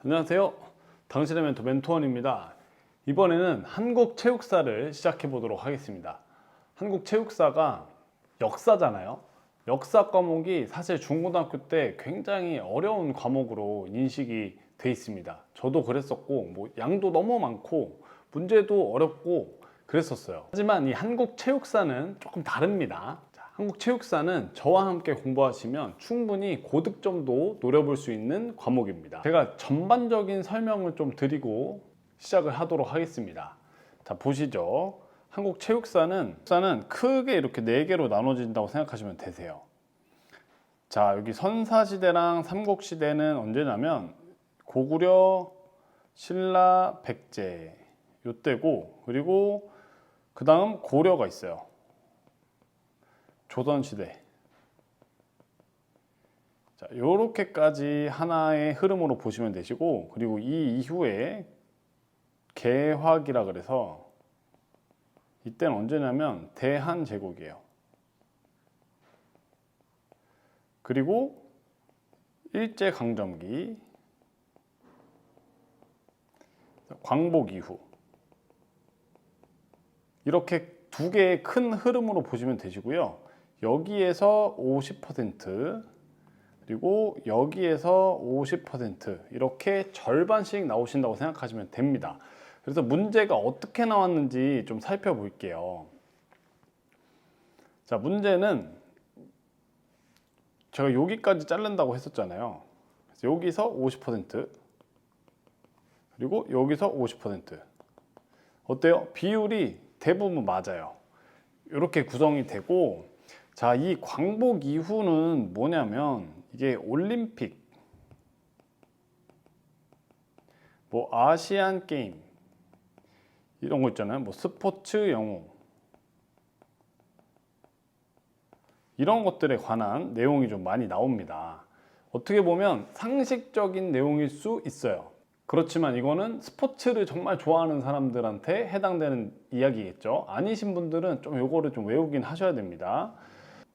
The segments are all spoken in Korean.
안녕하세요. 당신의 멘토 멘토원입니다. 이번에는 한국 체육사를 시작해 보도록 하겠습니다. 한국 체육사가 역사잖아요. 역사 과목이 사실 중고등학교 때 굉장히 어려운 과목으로 인식이 돼 있습니다. 저도 그랬었고, 양도 너무 많고 문제도 어렵고 그랬었어요. 하지만 이 한국 체육사는 조금 다릅니다. 한국 체육사는 저와 함께 공부하시면 충분히 고득점도 노려볼 수 있는 과목입니다. 제가 전반적인 설명을 좀 드리고 시작을 하도록 하겠습니다. 자, 보시죠. 한국 체육사는 크게 이렇게 4개로 나눠진다고 생각하시면 되세요. 자, 여기 선사시대랑 삼국시대는 언제냐면 고구려, 신라, 백제 요때고, 그리고 그 다음 고려가 있어요. 조선시대. 자, 요렇게까지 하나의 흐름으로 보시면 되시고, 그리고 이 이후에 개화기라 그래서 이때는 언제냐면 대한제국이에요. 그리고 일제강점기, 광복 이후, 이렇게 두 개의 큰 흐름으로 보시면 되시고요. 여기에서 50%, 그리고 여기에서 50% 이렇게 절반씩 나오신다고 생각하시면 됩니다. 그래서 문제가 어떻게 나왔는지 좀 살펴볼게요. 자, 문제는 제가 여기까지 자른다고 했었잖아요. 그래서 여기서 50%, 그리고 여기서 50%. 어때요? 비율이 대부분 맞아요. 이렇게 구성이 되고, 자, 이 광복 이후는 뭐냐면 이게 올림픽, 아시안 게임 이런 거 있잖아요. 스포츠 영웅 이런 것들에 관한 내용이 좀 많이 나옵니다. 어떻게 보면 상식적인 내용일 수 있어요. 그렇지만 이거는 스포츠를 정말 좋아하는 사람들한테 해당되는 이야기겠죠. 아니신 분들은 좀 요거를 좀 외우긴 하셔야 됩니다.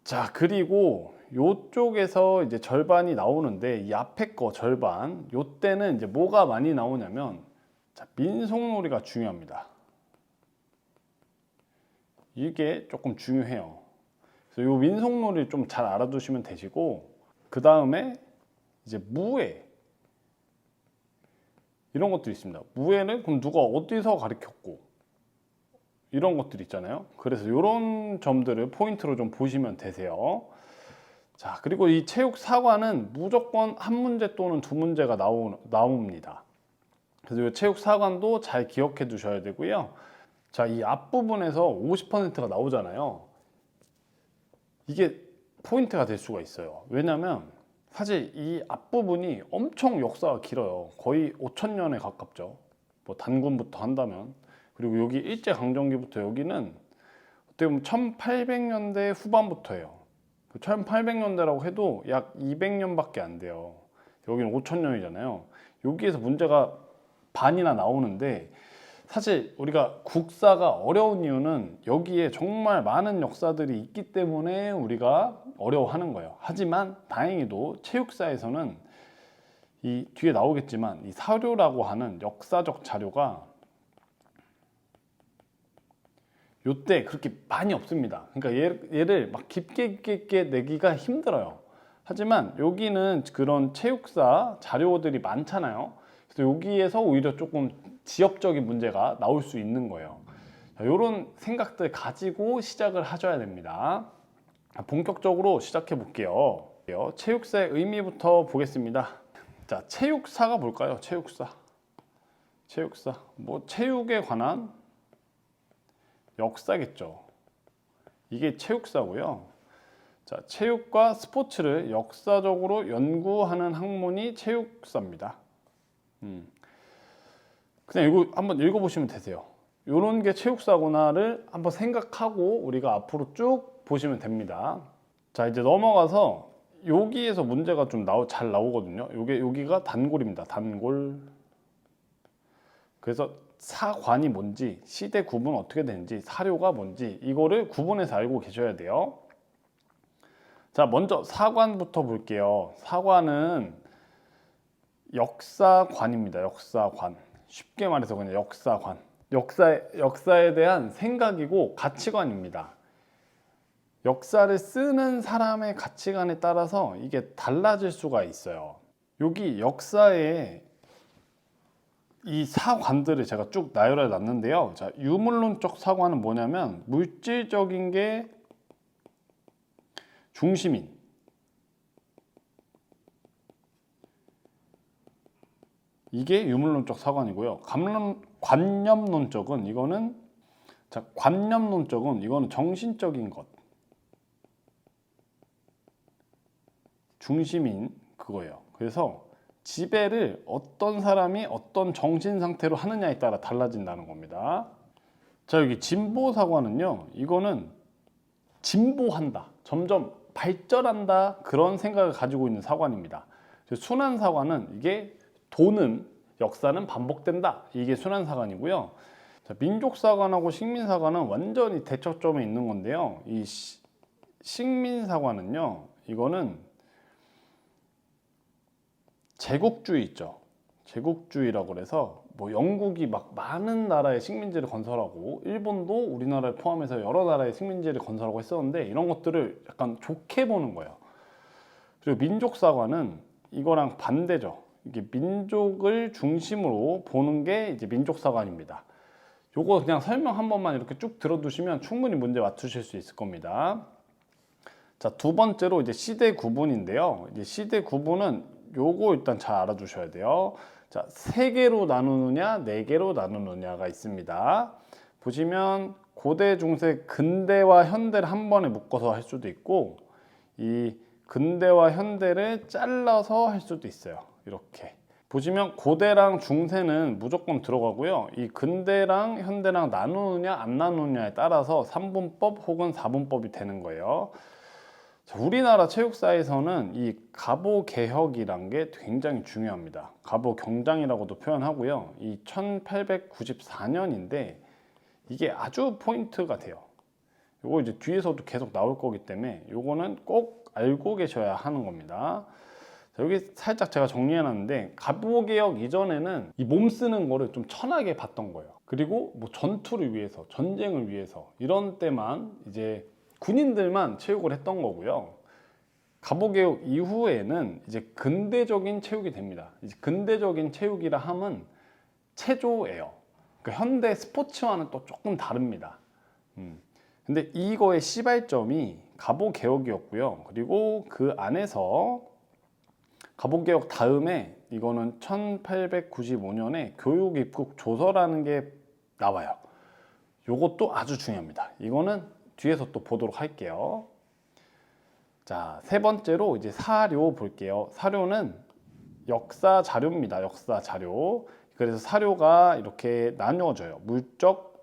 자, 그리고 요쪽에서 이제 절반이 나오는데 이 앞에 거 절반, 요때는 이제 뭐가 많이 나오냐면, 자, 민속놀이가 중요합니다. 이게 조금 중요해요. 그래서 요 민속놀이 좀 잘 알아두시면 되시고, 그 다음에 이제 무예 이런 것들이 있습니다. 무예는 그럼 누가 어디서 가르쳤고 이런 것들 있잖아요. 그래서 이런 점들을 포인트로 좀 보시면 되세요. 자, 그리고 이 체육 사관은 무조건 한 문제 또는 두 문제가 나옵니다. 그래서 이 체육 사관도 잘 기억해 두셔야 되고요. 자, 이 앞부분에서 50%가 나오잖아요. 이게 포인트가 될 수가 있어요. 왜냐면 사실 이 앞부분이 엄청 역사가 길어요. 거의 5,000년에 가깝죠. 단군부터 한다면. 그리고 여기 일제강점기부터 여기는 어떻게 보면 1800년대 후반부터예요. 1800년대라고 해도 약 200년밖에 안 돼요. 여기는 5,000년이잖아요. 여기에서 문제가 반이나 나오는데, 사실 우리가 국사가 어려운 이유는 여기에 정말 많은 역사들이 있기 때문에 우리가 어려워하는 거예요. 하지만 다행히도 체육사에서는 이 뒤에 나오겠지만 이 사료라고 하는 역사적 자료가 요때 그렇게 많이 없습니다. 그러니까 얘를 막 깊게 내기가 힘들어요. 하지만 여기는 그런 체육사 자료들이 많잖아요. 그래서 여기에서 오히려 조금 지역적인 문제가 나올 수 있는 거예요. 이런 생각들 가지고 시작을 하셔야 됩니다. 본격적으로 시작해 볼게요. 체육사의 의미부터 보겠습니다. 자, 체육사가 뭘까요? 체육사. 체육에 관한 역사겠죠. 이게 체육사고요. 자, 체육과 스포츠를 역사적으로 연구하는 학문이 체육사입니다. 그냥 이거 한번 읽어보시면 되세요. 이런 게 체육사구나를 한번 생각하고 우리가 앞으로 쭉 보시면 됩니다. 자, 이제 넘어가서 여기에서 문제가 좀 잘 나오거든요. 여기가 단골입니다. 단골. 그래서 사관이 뭔지, 시대 구분 어떻게 되는지, 사료가 뭔지 이거를 구분해서 알고 계셔야 돼요. 자, 먼저 사관부터 볼게요. 사관은 역사관입니다. 역사관. 쉽게 말해서 그냥 역사관. 역사에 대한 생각이고 가치관입니다. 역사를 쓰는 사람의 가치관에 따라서 이게 달라질 수가 있어요. 여기 역사에 이 사관들을 제가 쭉 나열해 놨는데요. 자, 유물론적 사관은 뭐냐면 물질적인 게 중심인, 이게 유물론적 사관이고요. 관념론적은 이거는 이거는 정신적인 것, 중심인 그거예요. 그래서 지배를 어떤 사람이 어떤 정신 상태로 하느냐에 따라 달라진다는 겁니다. 자, 여기 진보사관은요, 이거는 진보한다, 점점 발전한다, 그런 생각을 가지고 있는 사관입니다. 순환사관은 이게 도는 역사는 반복된다, 이게 순환사관이고요. 자, 민족사관하고 식민사관은 완전히 대척점에 있는 건데요. 이 식민사관은요, 이거는 제국주의 있죠. 제국주의라고 그래서 뭐 영국이 막 많은 나라의 식민지를 건설하고 일본도 우리나라를 포함해서 여러 나라의 식민지를 건설하고 했었는데 이런 것들을 약간 좋게 보는 거예요. 그리고 민족사관은 이거랑 반대죠. 이게 민족을 중심으로 보는 게 이제 민족사관입니다. 요거 그냥 설명 한 번만 이렇게 쭉 들어두시면 충분히 문제 맞추실 수 있을 겁니다. 자, 두 번째로 이제 시대 구분인데요. 이제 시대 구분은 요거 일단 잘 알아두셔야 돼요. 자, 3개로 나누느냐, 4개로 나누느냐가 있습니다. 보시면 고대, 중세, 근대와 현대를 한 번에 묶어서 할 수도 있고, 이 근대와 현대를 잘라서 할 수도 있어요. 이렇게 보시면 고대랑 중세는 무조건 들어가고요. 이 근대랑 현대랑 나누느냐 안 나누느냐에 따라서 3분법 혹은 4분법이 되는 거예요. 자, 우리나라 체육사에서는 이 갑오개혁이란 게 굉장히 중요합니다. 갑오경장이라고도 표현하고요. 이 1894년인데 이게 아주 포인트가 돼요. 요거 이제 뒤에서도 계속 나올 거기 때문에 요거는 꼭 알고 계셔야 하는 겁니다. 자, 여기 살짝 제가 정리해 놨는데 갑오개혁 이전에는 이 몸 쓰는 거를 좀 천하게 봤던 거예요. 그리고 뭐 전투를 위해서, 전쟁을 위해서 이런 때만 이제 군인들만 체육을 했던 거고요. 갑오개혁 이후에는 이제 근대적인 체육이 됩니다. 이제 근대적인 체육이라 함은 체조예요. 그러니까 현대 스포츠와는 또 조금 다릅니다. 근데 이거의 시발점이 갑오개혁이었고요. 그리고 그 안에서 갑오개혁 다음에 이거는 1895년에 교육입국 조서라는 게 나와요. 요것도 아주 중요합니다. 이거는 뒤에서 또 보도록 할게요. 자, 세 번째로 이제 사료 볼게요. 사료는 역사 자료입니다. 역사 자료. 그래서 사료가 이렇게 나누어져요. 물적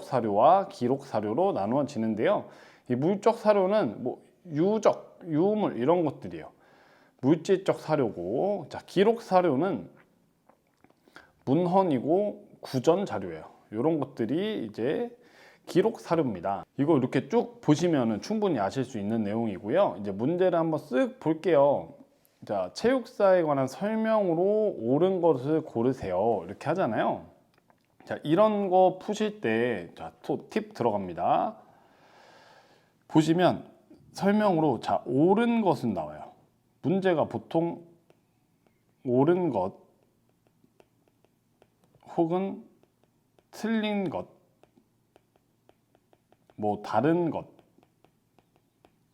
사료와 기록 사료로 나누어지는데요. 이 물적 사료는 뭐 유물 이런 것들이에요. 물질적 사료고, 자, 기록 사료는 문헌이고 구전 자료예요. 이런 것들이 이제 기록 사료입니다. 이거 이렇게 쭉 보시면 충분히 아실 수 있는 내용이고요. 이제 문제를 한번 쓱 볼게요. 자, 체육사에 관한 설명으로 옳은 것을 고르세요. 이렇게 하잖아요. 자, 이런 거 푸실 때, 자, 팁 들어갑니다. 보시면 설명으로, 자, 옳은 것은 나와요. 문제가 보통 옳은 것 혹은 틀린 것, 뭐 다른 것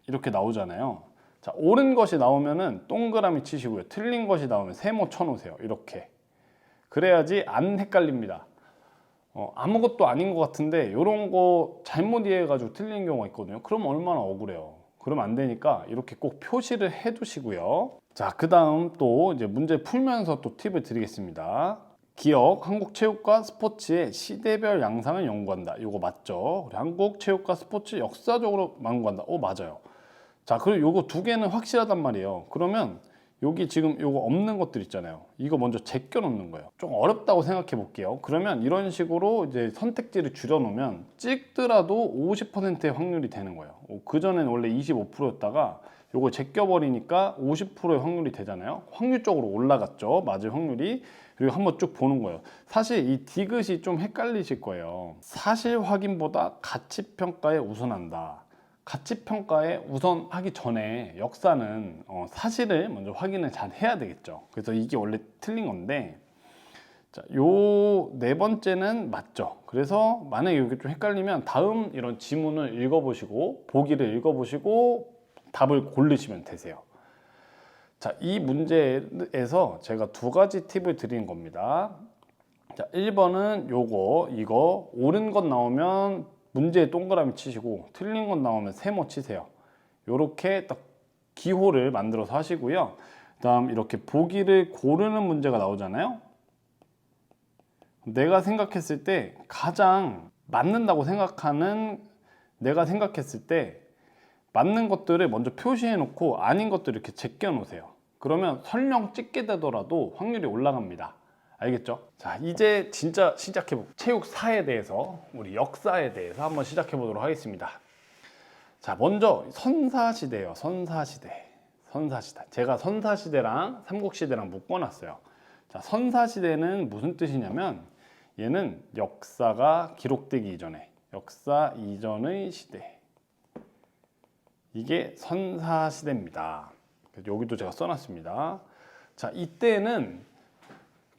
이렇게 나오잖아요. 자, 옳은 것이 나오면은 동그라미 치시고요. 틀린 것이 나오면 세모 쳐놓으세요. 이렇게. 그래야지 안 헷갈립니다. 아무것도 아닌 것 같은데 이런 거 잘못 이해해가지고 틀린 경우가 있거든요. 그럼 얼마나 억울해요. 그러면 안 되니까 이렇게 꼭 표시를 해 두시고요. 자, 그 다음 또 이제 문제 풀면서 또 팁을 드리겠습니다. 기억, 한국체육과 스포츠의 시대별 양상을 연구한다. 이거 맞죠? 한국체육과 스포츠 역사적으로 연구한다. 맞아요. 자, 그리고 요거 두 개는 확실하단 말이에요. 그러면 여기 지금 요거 없는 것들 있잖아요. 이거 먼저 제껴 놓는 거예요. 좀 어렵다고 생각해 볼게요. 그러면 이런 식으로 이제 선택지를 줄여 놓으면 찍더라도 50%의 확률이 되는 거예요. 그 전에는 원래 25%였다가 요거 제껴버리니까 50%의 확률이 되잖아요. 확률적으로 올라갔죠. 맞을 확률이. 그리고 한번 쭉 보는 거예요. 사실 이 디귿이 좀 헷갈리실 거예요. 사실 확인보다 가치 평가에 우선한다. 가치 평가에 우선하기 전에 역사는 사실을 먼저 확인을 잘 해야 되겠죠. 그래서 이게 원래 틀린 건데, 자, 요 네 번째는 맞죠. 그래서 만약에 이게 좀 헷갈리면 다음 이런 지문을 읽어보시고 보기를 읽어보시고 답을 고르시면 되세요. 자, 이 문제에서 제가 두 가지 팁을 드리는 겁니다. 자, 1번은 요거, 이거 옳은 것 나오면 문제에 동그라미 치시고 틀린 것 나오면 세모 치세요. 요렇게 딱 기호를 만들어서 하시고요. 그다음 이렇게 보기를 고르는 문제가 나오잖아요. 내가 생각했을 때 가장 맞는다고 생각하는, 내가 생각했을 때 맞는 것들을 먼저 표시해 놓고 아닌 것들을 이렇게 제껴 놓으세요. 그러면 설령 찍게 되더라도 확률이 올라갑니다. 알겠죠? 자, 이제 진짜 시작해볼게요. 체육사에 대해서, 우리 역사에 대해서 한번 시작해 보도록 하겠습니다. 자, 먼저 선사시대예요. 선사시대. 선사시대. 제가 선사시대랑 삼국시대랑 묶어놨어요. 자, 선사시대는 무슨 뜻이냐면 얘는 역사가 기록되기 이전에, 역사 이전의 시대. 이게 선사시대입니다. 여기도 제가 써놨습니다. 자, 이때는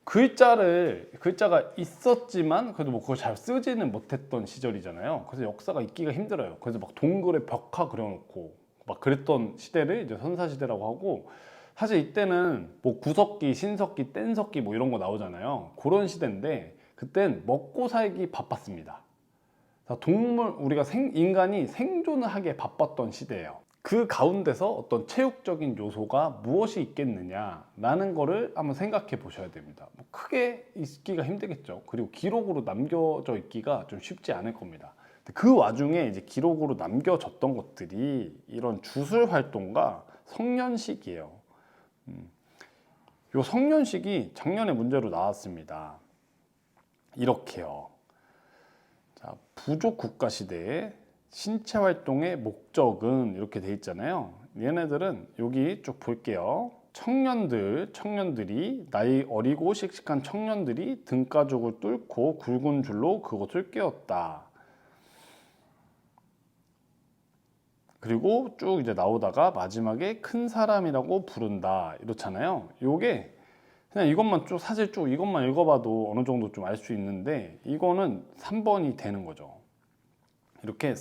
글자가 있었지만 그래도 뭐 그걸 잘 쓰지는 못했던 시절이잖아요. 그래서 역사가 읽기가 힘들어요. 그래서 막 동글에 벽화 그려놓고 막 그랬던 시대를 이제 선사시대라고 하고, 사실 이때는 뭐 구석기, 신석기, 뗀석기 뭐 이런 거 나오잖아요. 그런 시대인데 그땐 먹고 살기 바빴습니다. 동물, 우리가 인간이 생존을 하기에 바빴던 시대예요. 그 가운데서 어떤 체육적인 요소가 무엇이 있겠느냐라는 거를 한번 생각해 보셔야 됩니다. 뭐 크게 있기가 힘들겠죠. 그리고 기록으로 남겨져 있기가 좀 쉽지 않을 겁니다. 그 와중에 이제 기록으로 남겨졌던 것들이 이런 주술 활동과 성년식이에요. 요 성년식이 작년에 문제로 나왔습니다. 이렇게요. 자, 부족 국가 시대에 신체 활동의 목적은 이렇게 돼 있잖아요. 얘네들은 여기 쭉 볼게요. 청년들이, 나이 어리고 씩씩한 청년들이 등가죽을 뚫고 굵은 줄로 그것을 꿰었다. 그리고 쭉 이제 나오다가 마지막에 큰 사람이라고 부른다. 이렇잖아요. 요게 그냥 이것만 쭉, 사실 쭉 이것만 읽어봐도 어느 정도 좀 알 수 있는데, 이거는 3번이 되는 거죠. 이렇게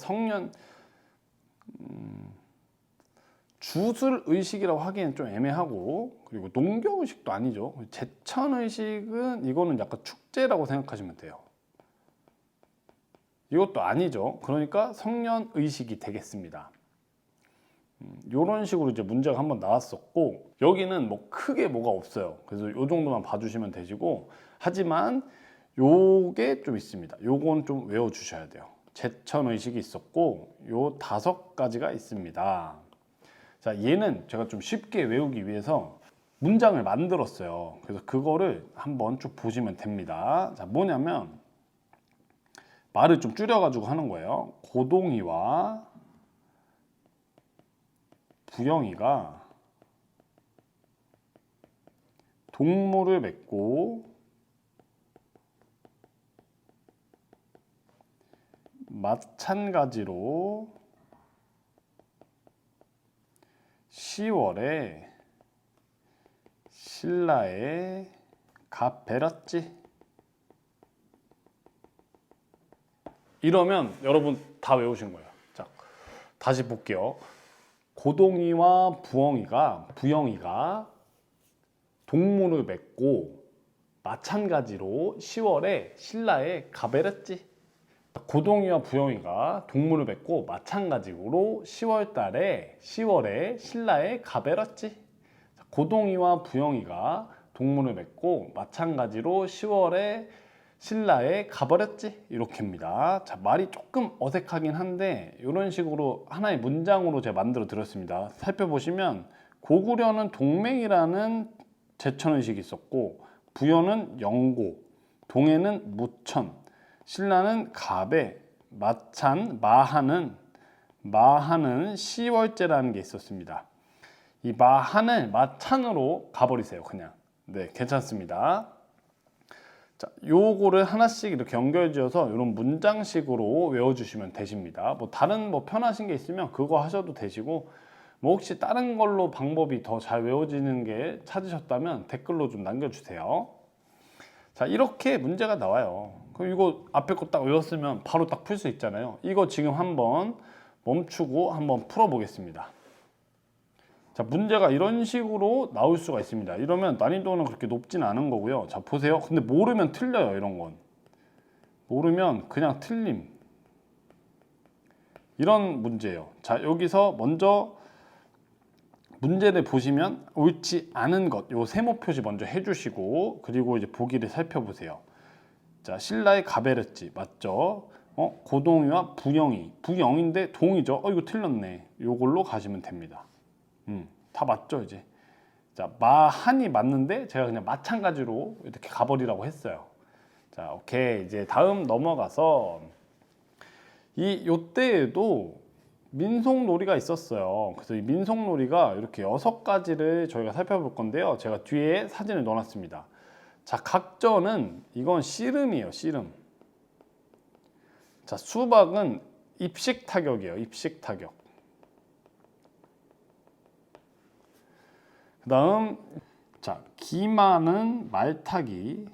주술 의식이라고 하기엔 좀 애매하고, 그리고 농경 의식도 아니죠. 제천 의식은 이거는 약간 축제라고 생각하시면 돼요. 이것도 아니죠. 그러니까 성년 의식이 되겠습니다. 이런 식으로 이제 문제가 한번 나왔었고, 여기는 뭐 크게 뭐가 없어요. 그래서 이 정도만 봐주시면 되시고, 하지만 요게 좀 있습니다. 요건 좀 외워주셔야 돼요. 제천 의식이 있었고, 요 5가지가 있습니다. 자, 얘는 제가 좀 쉽게 외우기 위해서 문장을 만들었어요. 그래서 그거를 한번 쭉 보시면 됩니다. 자, 뭐냐면 말을 좀 줄여가지고 하는 거예요. 고동이와 부영이가 동물을 맺고 마찬가지로 10월에 신라에 가베렸지. 이러면 여러분 다 외우신 거예요. 자, 다시 볼게요. 고동이와 부영이가 동물을 맺고 마찬가지로 10월에 신라에 가베렸지. 고동이와 부영이가 동물을 맺고 마찬가지로 10월에 신라에 가베렸지. 고동이와 부영이가 동물을 맺고 마찬가지로 10월에 신라에 가버렸지. 이렇게입니다. 자, 말이 조금 어색하긴 한데 이런 식으로 하나의 문장으로 제가 만들어 드렸습니다. 살펴보시면 고구려는 동맹이라는 제천의식이 있었고, 부여는 영고, 동해는 무천, 신라는 가배, 마하는 10월제라는 게 있었습니다. 이 마한을 마찬으로 가버리세요. 그냥. 네, 괜찮습니다. 자, 요거를 하나씩 이렇게 연결지어서 이런 문장식으로 외워주시면 되십니다. 뭐 다른 뭐 편하신 게 있으면 그거 하셔도 되시고, 뭐 혹시 다른 걸로 방법이 더 잘 외워지는 게 찾으셨다면 댓글로 좀 남겨주세요. 자, 이렇게 문제가 나와요. 그럼 이거 앞에 거 딱 외웠으면 바로 딱 풀 수 있잖아요. 이거 지금 한번 멈추고 한번 풀어보겠습니다. 자, 문제가 이런 식으로 나올 수가 있습니다. 이러면 난이도는 그렇게 높진 않은 거고요. 자, 보세요. 근데 모르면 틀려요. 이런 건 모르면 그냥 틀림, 이런 문제예요. 자, 여기서 먼저 문제를 보시면 옳지 않은 것, 요 세모 표시 먼저 해주시고, 그리고 이제 보기를 살펴보세요. 자, 신라의 가베르치 맞죠? 고동이와 부영이, 부영인데 동이죠. 이거 틀렸네. 요걸로 가시면 됩니다. 다 맞죠 이제. 자, 마한이 맞는데 제가 그냥 마찬가지로 이렇게 가버리라고 했어요. 자, 오케이. 이제 다음 넘어가서 요때에도 민속놀이가 있었어요. 그래서 이 민속놀이가 이렇게 6가지를 저희가 살펴볼 건데요. 제가 뒤에 사진을 넣어놨습니다. 자, 각전은 이건 씨름이에요. 씨름. 자, 수박은 입식 타격이에요. 입식 타격. 그 다음, 자, 기마는 말타기.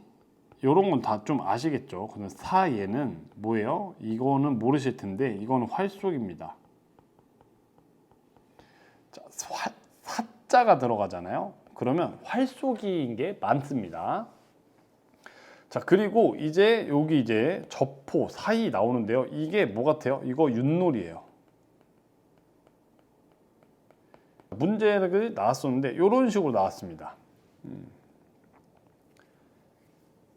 요런 건 다 좀 아시겠죠? 근데 사예는 뭐예요? 이거는 모르실 텐데 이거는 활쏘기입니다. 자, 사자가 들어가잖아요. 그러면 활쏘기인 게 많습니다. 자, 그리고 이제 여기 이제 저포 사이 나오는데요. 이게 뭐 같아요? 이거 윷놀이에요. 문제가 나왔었는데 이런 식으로 나왔습니다.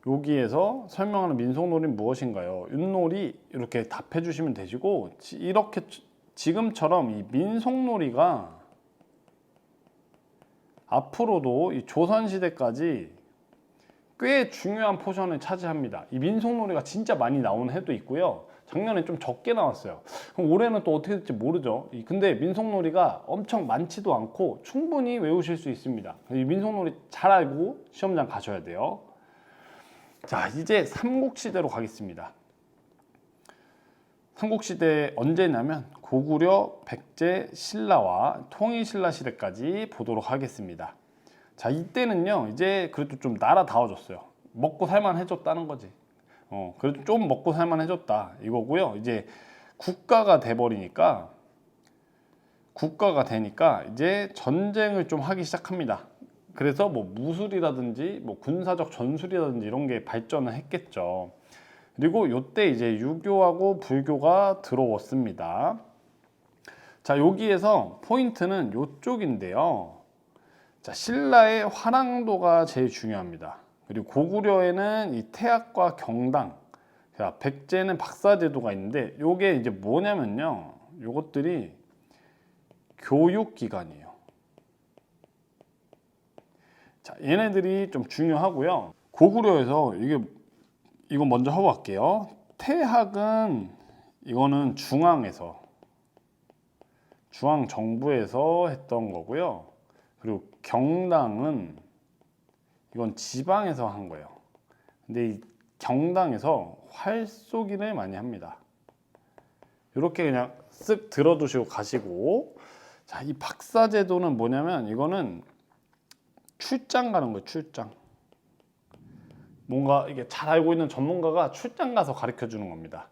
여기에서 설명하는 민속놀이는 무엇인가요? 윷놀이 이렇게 답해 주시면 되시고, 이렇게 지금처럼 이 민속놀이가 앞으로도 이 조선시대까지 꽤 중요한 포션을 차지합니다. 이 민속놀이가 진짜 많이 나오는 해도 있고요. 작년에 좀 적게 나왔어요. 그럼 올해는 또 어떻게 될지 모르죠. 근데 민속놀이가 엄청 많지도 않고 충분히 외우실 수 있습니다. 이 민속놀이 잘 알고 시험장 가셔야 돼요. 자, 이제 삼국시대로 가겠습니다. 삼국시대 언제냐면 고구려, 백제, 신라와 통일신라 시대까지 보도록 하겠습니다. 자, 이때는요 이제 그래도 좀 나라다워졌어요. 먹고 살만 해줬다는 거지. 그래도 좀 먹고 살만 해줬다 이거고요. 이제 국가가 되니까 이제 전쟁을 좀 하기 시작합니다. 그래서 뭐 무술이라든지 뭐 군사적 전술이라든지 이런 게 발전을 했겠죠. 그리고 요때 이제 유교하고 불교가 들어왔습니다. 자, 여기에서 포인트는 요쪽인데요. 자, 신라의 화랑도가 제일 중요합니다. 그리고 고구려에는 이 태학과 경당, 자, 백제는 박사제도가 있는데 요게 이제 뭐냐면요. 요것들이 교육기관이에요. 자, 얘네들이 좀 중요하고요. 고구려에서 이거 먼저 하고 갈게요. 태학은 이거는 중앙에서, 중앙 정부에서 했던 거고요. 그리고 경당은 이건 지방에서 한 거예요. 근데 이 경당에서 활쏘기를 많이 합니다. 이렇게 그냥 쓱 들어두시고 가시고, 자, 이 박사제도는 뭐냐면 이거는 출장 가는 거예요. 출장. 뭔가 이게 잘 알고 있는 전문가가 출장 가서 가르쳐 주는 겁니다.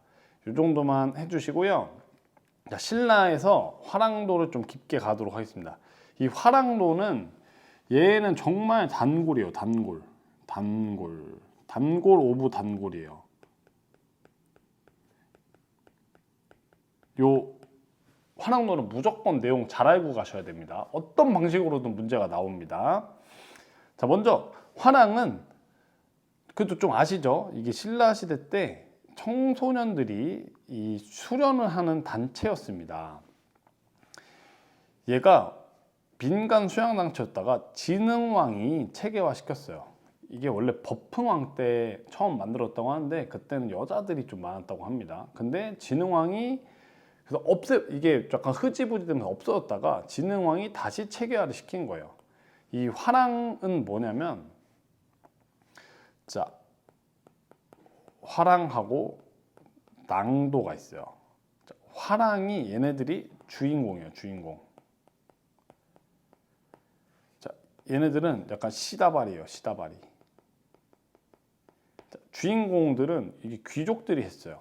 이 정도만 해주시고요. 자, 신라에서 화랑도를 좀 깊게 가도록 하겠습니다. 이 화랑도는 얘는 정말 단골이에요. 단골 오브 단골이에요. 요 화랑도는 무조건 내용 잘 알고 가셔야 됩니다. 어떤 방식으로든 문제가 나옵니다. 자, 먼저 화랑은 그것도 좀 아시죠? 이게 신라 시대 때 청소년들이 이 수련을 하는 단체였습니다. 얘가 민간 수양단체였다가 진흥왕이 체계화 시켰어요. 이게 원래 법흥왕 때 처음 만들었다고 하는데 그때는 여자들이 좀 많았다고 합니다. 근데 진흥왕이 그래서 이게 약간 흐지부지 되면서 없어졌다가 진흥왕이 다시 체계화를 시킨 거예요. 이 화랑은 뭐냐면, 자, 화랑하고 낭도가 있어요. 자, 화랑이 얘네들이 주인공이에요, 주인공. 자, 얘네들은 약간 시다발이에요, 시다발이. 자, 주인공들은 이게 귀족들이 했어요.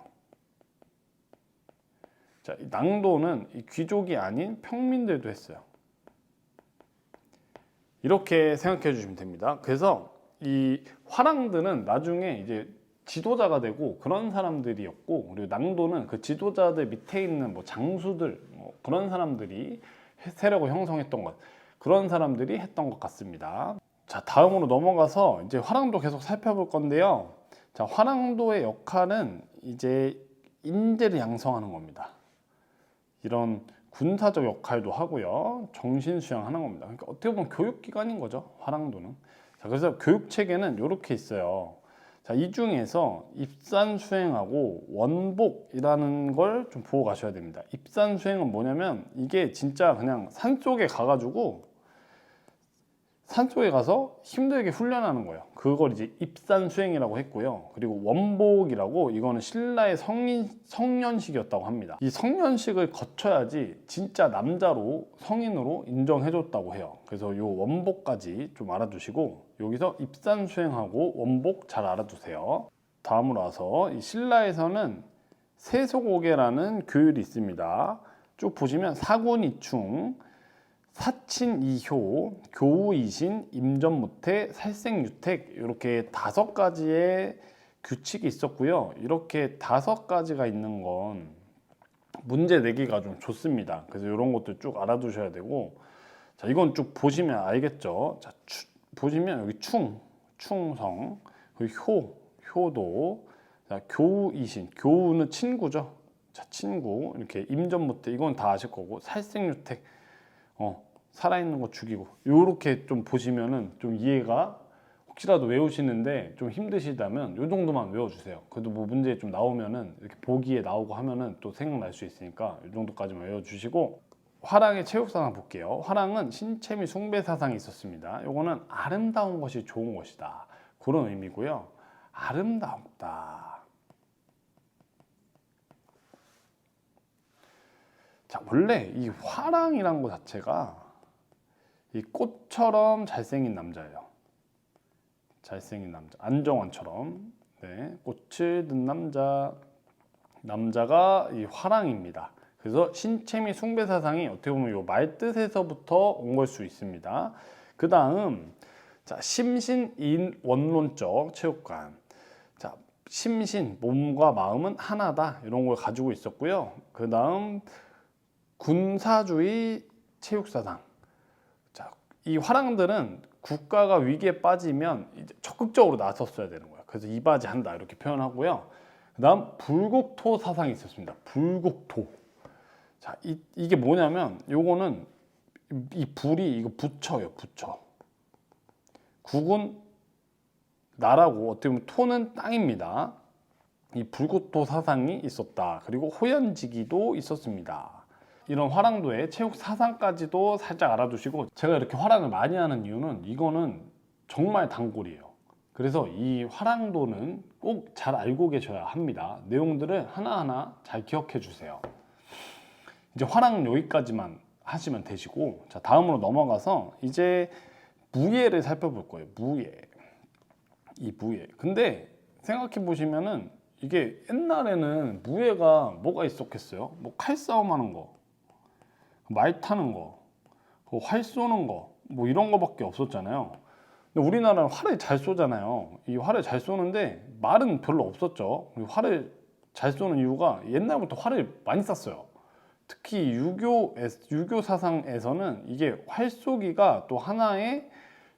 자, 이 낭도는 이 귀족이 아닌 평민들도 했어요. 이렇게 생각해 주시면 됩니다. 그래서 이 화랑들은 나중에 이제 지도자가 되고 그런 사람들이었고, 그리고 낭도는 그 지도자들 밑에 있는 뭐 장수들, 뭐 그런 사람들이 세력을 형성했던 것, 그런 사람들이 했던 것 같습니다. 자, 다음으로 넘어가서 이제 화랑도 계속 살펴볼 건데요. 자, 화랑도의 역할은 이제 인재를 양성하는 겁니다. 이런 군사적 역할도 하고요, 정신 수양하는 겁니다. 그러니까 어떻게 보면 교육기관인 거죠, 화랑도는. 자, 그래서 교육 체계는 이렇게 있어요. 자, 이 중에서 입산 수행하고 원복이라는 걸 좀 보고 가셔야 됩니다. 입산 수행은 뭐냐면, 이게 진짜 그냥 산속에 가가지고 산속에 가서 힘들게 훈련하는 거예요. 그걸 이제 입산 수행이라고 했고요. 그리고 원복이라고, 이거는 신라의 성년식이었다고 합니다. 이 성년식을 거쳐야지 진짜 남자로, 성인으로 인정해줬다고 해요. 그래서 이 원복까지 좀 알아두시고, 여기서 입산 수행하고 원복 잘 알아두세요. 다음으로 와서 이 신라에서는 세속오계라는 교율이 있습니다. 쭉 보시면 사군이충, 사친이효, 교우이신, 임전무태, 살생유택, 이렇게 5가지의 규칙이 있었고요. 이렇게 5가지가 있는 건 문제 내기가 좀 좋습니다. 그래서 이런 것들 쭉 알아두셔야 되고, 자, 이건 쭉 보시면 알겠죠. 자, 보시면 여기 충성, 그리고 효도, 자, 교우이신, 교우는 친구죠. 자, 친구, 이렇게 임전무태, 이건 다 아실 거고, 살생유택, 살아있는 거 죽이고, 요렇게 좀 보시면은 좀 이해가, 혹시라도 외우시는데 좀 힘드시다면 요 정도만 외워주세요. 그래도 뭐 문제 좀 나오면은 이렇게 보기에 나오고 하면은 또 생각날 수 있으니까 요 정도까지만 외워주시고, 화랑의 체육사상 볼게요. 화랑은 신체 및 숭배 사상이 있었습니다. 요거는 아름다운 것이 좋은 것이다, 그런 의미고요. 아름답다. 자, 원래 이 화랑이란 것 자체가 이 꽃처럼 잘생긴 남자예요. 잘생긴 남자, 안정환처럼. 네, 꽃을 든 남자가 이 화랑입니다. 그래서 신체 및 숭배 사상이 어떻게 보면 이 말뜻에서부터 온 걸 수 있습니다. 그 다음, 자, 심신인 원론적 체육관. 자, 심신, 몸과 마음은 하나다, 이런 걸 가지고 있었고요. 그 다음, 군사주의 체육사상. 자, 이 화랑들은 국가가 위기에 빠지면 이제 적극적으로 나섰어야 되는 거예요. 그래서 이바지한다, 이렇게 표현하고요. 그 다음, 불국토 사상이 있었습니다. 불국토. 자, 이게 뭐냐면, 요거는 이 불이, 이거 부처예요, 부처. 국은 나라고, 어떻게 보면 토는 땅입니다. 이 불국토 사상이 있었다. 그리고 호연지기도 있었습니다. 이런 화랑도의 체육 사상까지도 살짝 알아두시고, 제가 이렇게 화랑을 많이 하는 이유는 이거는 정말 단골이에요. 그래서 이 화랑도는 꼭 잘 알고 계셔야 합니다. 내용들을 하나하나 잘 기억해 주세요. 이제 화랑 여기까지만 하시면 되시고, 자, 다음으로 넘어가서 이제 무예를 살펴볼 거예요. 무예. 이 무예. 근데 생각해 보시면은 이게 옛날에는 무예가 뭐가 있었겠어요? 뭐 칼싸움 하는 거, 말 타는 거, 활 쏘는 거, 뭐 이런 거밖에 없었잖아요. 근데 우리나라는 활을 잘 쏘잖아요. 이 활을 잘 쏘는데 말은 별로 없었죠. 활을 잘 쏘는 이유가 옛날부터 활을 많이 쐈어요. 특히 유교 사상에서는 이게 활 쏘기가 또 하나의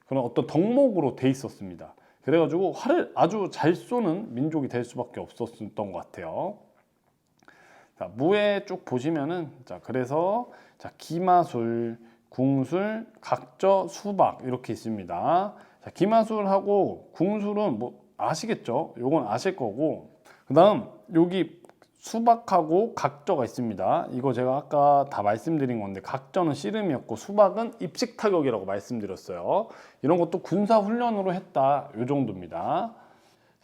그런 어떤 덕목으로 돼 있었습니다. 그래가지고 활을 아주 잘 쏘는 민족이 될 수밖에 없었던 것 같아요. 자, 무예 쭉 보시면은, 자, 그래서 자, 기마술, 궁술, 각저, 수박 이렇게 있습니다. 자, 기마술하고 궁술은 뭐 아시겠죠? 요건 아실 거고, 그 다음 여기 수박하고 각저가 있습니다. 이거 제가 아까 다 말씀드린 건데 각저는 씨름이었고 수박은 입식 타격이라고 말씀드렸어요. 이런 것도 군사 훈련으로 했다. 요 정도입니다.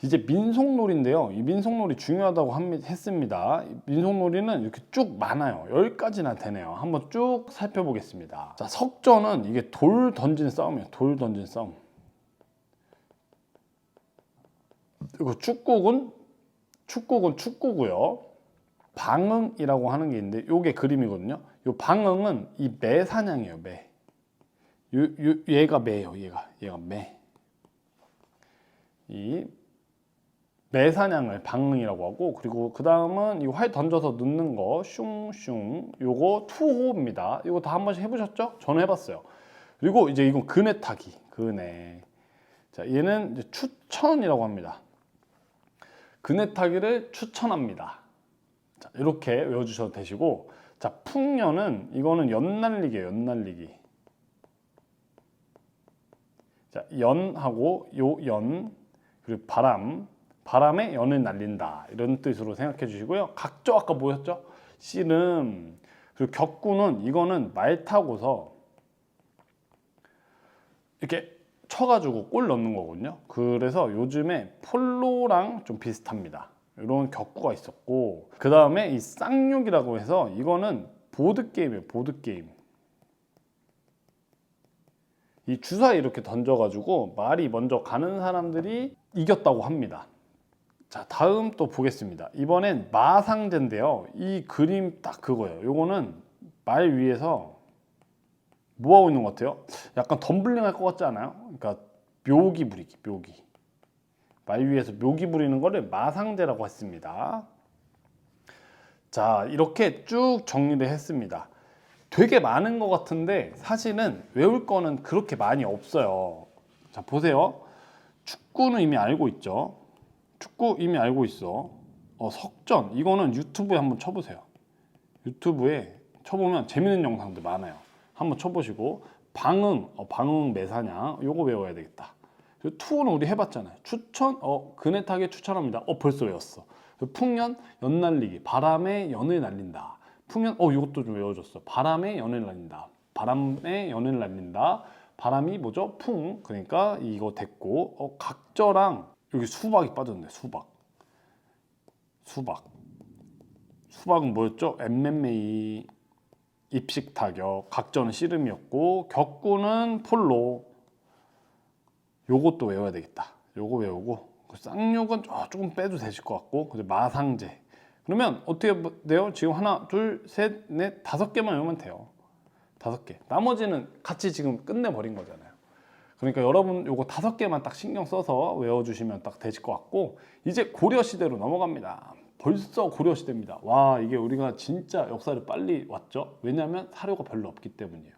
이제 민속놀이인데요. 이 민속놀이 중요하다고 했습니다. 민속놀이는 이렇게 쭉 많아요. 10가지나 되네요. 한번 쭉 살펴보겠습니다. 자, 석전은 이게 돌 던진 싸움이에요. 돌 던진 싸움. 그리고 축구는 축구고요. 방응이라고 하는 게 있는데 요게 그림이거든요. 요 방응은 이 매 사냥이에요. 매. 얘가 매예요. 얘가 매. 이 매사냥을 방응이라고 하고, 그리고 그 다음은 이 활 던져서 넣는 거 슝슝, 요거 투호입니다. 이거 다 한 번씩 해보셨죠? 저는 해봤어요. 그리고 이제 이건 그네 타기, 그네. 자, 얘는 이제 추천이라고 합니다. 그네 타기를 추천합니다. 자, 이렇게 외워주셔도 되시고, 자, 풍년은 이거는 연날리기예요. 연날리기. 자, 연하고 요 연, 그리고 바람에 연을 날린다, 이런 뜻으로 생각해 주시고요. 각조 아까 뭐였죠? 씨름. 그리고 격구는 이거는 말 타고서 이렇게 쳐가지고 골 넣는 거거든요. 그래서 요즘에 폴로랑 좀 비슷합니다. 이런 격구가 있었고, 그 다음에 이 쌍욕이라고 해서 이거는 보드게임이에요. 보드게임. 이 주사위 이렇게 던져가지고 말이 먼저 가는 사람들이 이겼다고 합니다. 자, 다음 또 보겠습니다. 이번엔 마상제인데요. 이 그림 딱 그거예요. 요거는 말 위에서 뭐 하고 있는 것 같아요? 약간 덤블링 할 것 같지 않아요? 그러니까 묘기 부리기, 묘기. 말 위에서 묘기 부리는 거를 마상제라고 했습니다. 자, 이렇게 쭉 정리를 했습니다. 되게 많은 것 같은데 사실은 외울 거는 그렇게 많이 없어요. 자, 보세요. 축구는 이미 알고 있죠. 축구 이미 알고 있어. 석전, 이거는 유튜브에 한번 쳐보세요. 유튜브에 쳐보면 재밌는 영상들 많아요. 한번 쳐보시고, 방응 매사냥, 요거 외워야 되겠다. 그리고 투어는 우리 해봤잖아요. 추천, 그네 타기 추천합니다. 벌써 외웠어. 풍년, 연날리기, 바람에 연을 날린다. 풍년, 이것도 좀 외워줬어. 바람에 연을 날린다. 바람에 연을 날린다. 바람이 뭐죠? 그러니까 이거 됐고, 각저랑 여기 수박이 빠졌네. 수박은 뭐였죠? MMA, 입식 타격, 각저는 씨름이었고, 격구는 폴로. 요것도 외워야 되겠다. 요거 외우고, 쌍욕은 조금 빼도 되실 것 같고, 그리고 마상제. 그러면 어떻게 돼요? 지금 하나, 둘, 셋, 넷, 5개만 외우면 돼요. 5개. 나머지는 같이 지금 끝내버린 거잖아요. 그러니까 여러분 요거 5개만 딱 신경 써서 외워주시면 딱 되실 것 같고, 이제 고려시대로 넘어갑니다. 벌써 고려시대입니다. 와, 이게 우리가 진짜 역사를 빨리 왔죠. 왜냐하면 사료가 별로 없기 때문이에요.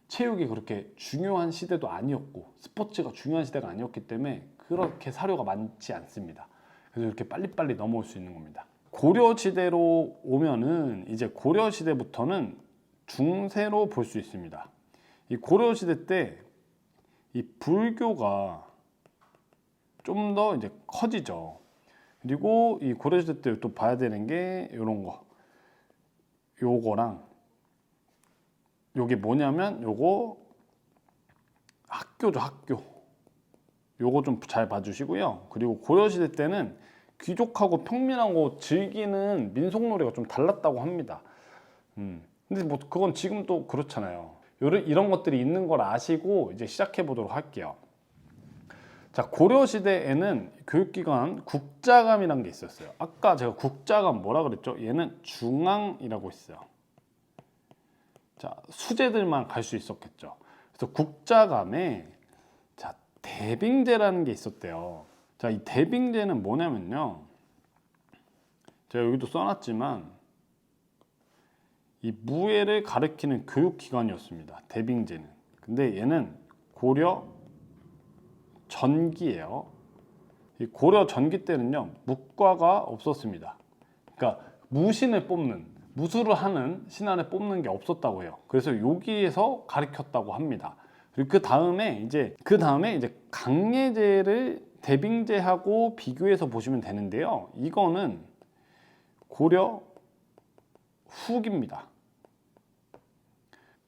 체육이 그렇게 중요한 시대도 아니었고, 스포츠가 중요한 시대가 아니었기 때문에 그렇게 사료가 많지 않습니다. 그래서 이렇게 빨리빨리 넘어올 수 있는 겁니다. 고려시대로 오면은 이제 고려시대부터는 중세로 볼 수 있습니다. 이 고려시대 때 이 불교가 좀 더 이제 커지죠. 그리고 이 고려시대 때 또 봐야 되는 게 이런 거, 요거랑 요게 뭐냐면 요거 학교죠. 학교. 요거 좀 잘 봐주시고요. 그리고 고려시대 때는 귀족하고 평민하고 즐기는 민속놀이가 좀 달랐다고 합니다. 근데 뭐 그건 지금도 그렇잖아요. 이런 것들이 있는 걸 아시고 이제 시작해 보도록 할게요. 자, 고려시대에는 교육기관 국자감이라는 게 있었어요. 아까 제가 국자감 뭐라 그랬죠? 얘는 중앙이라고 했어요. 자, 수재들만 갈 수 있었겠죠. 그래서 국자감에 자, 대빙제라는 게 있었대요. 자, 이 대빙제는 뭐냐면요. 제가 여기도 써놨지만 이 무예를 가르치는 교육기관이었습니다. 대빙제는. 근데 얘는 고려 전기예요. 이 고려 전기 때는요, 묵과가 없었습니다. 그러니까 무신을 뽑는, 무술을 하는 신안을 뽑는 게 없었다고 해요. 그래서 여기에서 가르쳤다고 합니다. 그리고 그 다음에 이제 강예제를 대빙제하고 비교해서 보시면 되는데요. 이거는 고려 후기입니다.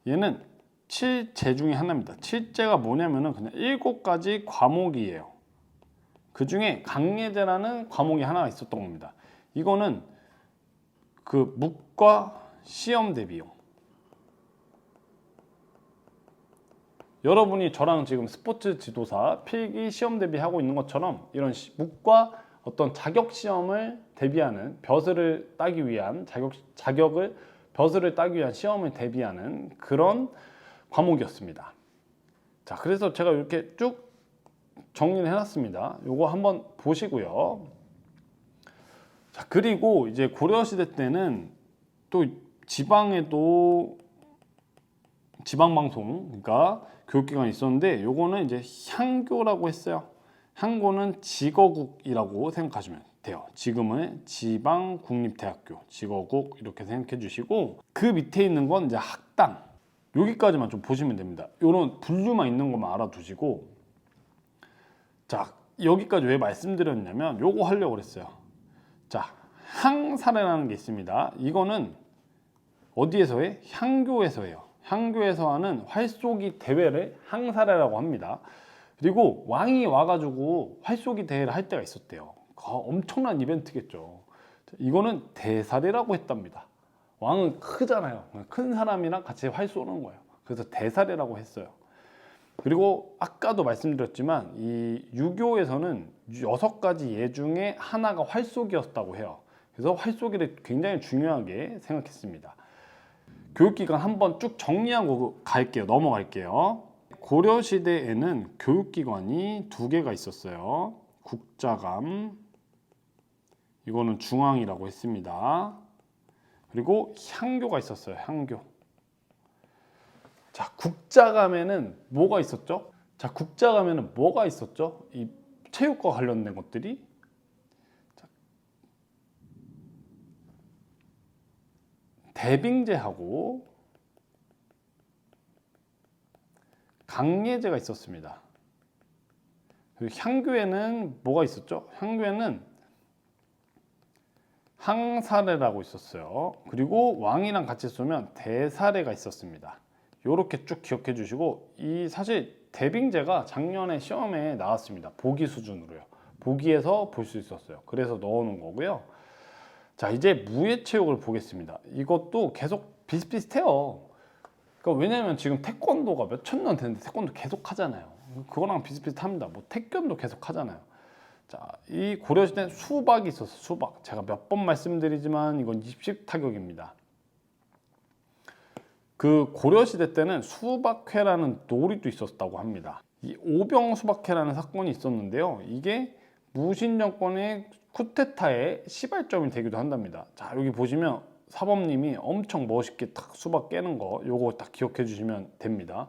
얘는 7제 중에 하나입니다. 7제가 뭐냐면은 그냥 7가지 과목이에요. 그 중에 강예제라는 과목이 하나가 있었던 겁니다. 이거는 그 문과 시험 대비용. 여러분이 저랑 지금 스포츠 지도사 필기 시험 대비하고 있는 것처럼 이런 문과 어떤 자격 시험을 대비하는 벼슬을 따기 위한 자격을 벼슬을 따기 위한 시험을 대비하는 그런 과목이었습니다. 자, 그래서 제가 이렇게 쭉 정리를 해놨습니다. 요거 한번 보시고요. 자, 그리고 이제 고려시대 때는 또 지방에도 지방방송, 그러니까 교육기관이 있었는데 요거는 이제 향교라고 했어요. 향고는 직어국이라고 생각하시면 돼요. 지금은 지방국립대학교, 직어국 이렇게 생각해 주시고 그 밑에 있는 건 이제 학당. 여기까지만 좀 보시면 됩니다. 요런 분류만 있는 것만 알아두시고 자, 여기까지 왜 말씀드렸냐면 요거 하려고 그랬어요. 자, 향사례라는 게 있습니다. 이거는 어디에서 해? 향교에서 해요. 향교에서 하는 활쏘기 대회를 향사례라고 합니다. 그리고 왕이 와가지고 활쏘기 대회를 할 때가 있었대요. 엄청난 이벤트겠죠. 이거는 대사례라고 했답니다. 왕은 크잖아요. 큰 사람이랑 같이 활 쏘는 거예요. 그래서 대사례라고 했어요. 그리고 아까도 말씀드렸지만 이 유교에서는 6가지 예 중에 하나가 활쏘기였다고 해요. 그래서 활쏘기를 굉장히 중요하게 생각했습니다. 교육기관 한번 쭉 정리하고 갈게요. 넘어갈게요. 고려시대에는 교육기관이 2개가 있었어요. 국자감, 이거는 중앙이라고 했습니다. 그리고 향교가 있었어요. 향교. 자, 국자감에는 뭐가 있었죠? 자, 국자감에는 뭐가 있었죠? 이 체육과 관련된 것들이. 자, 대빙제하고 강예제가 있었습니다. 그리고 향교에는 뭐가 있었죠? 향교에는 항사례라고 있었어요. 그리고 왕이랑 같이 쏘면 대사례가 있었습니다. 요렇게 쭉 기억해 주시고 이 사실 대빙제가 작년에 시험에 나왔습니다. 보기 수준으로요. 보기에서 볼 수 있었어요. 그래서 넣어놓은 거고요. 자, 이제 무예체육을 보겠습니다. 이것도 계속 비슷비슷해요. 그러니까 왜냐면 지금 태권도가 몇천 년 됐는데 태권도 계속 하잖아요. 그거랑 비슷비슷합니다. 뭐 태권도 계속 하잖아요. 자, 이 고려시대는 수박이 있었어요. 수박. 제가 몇 번 말씀드리지만 이건 입식 타격입니다. 그 고려시대 때는 수박회라는 놀이도 있었다고 합니다. 이 오병수박회라는 사건이 있었는데요. 이게 무신 정권의 쿠데타의 시발점이 되기도 한답니다. 자, 여기 보시면 사범님이 엄청 멋있게 딱 수박 깨는 거 요거 딱 기억해 주시면 됩니다.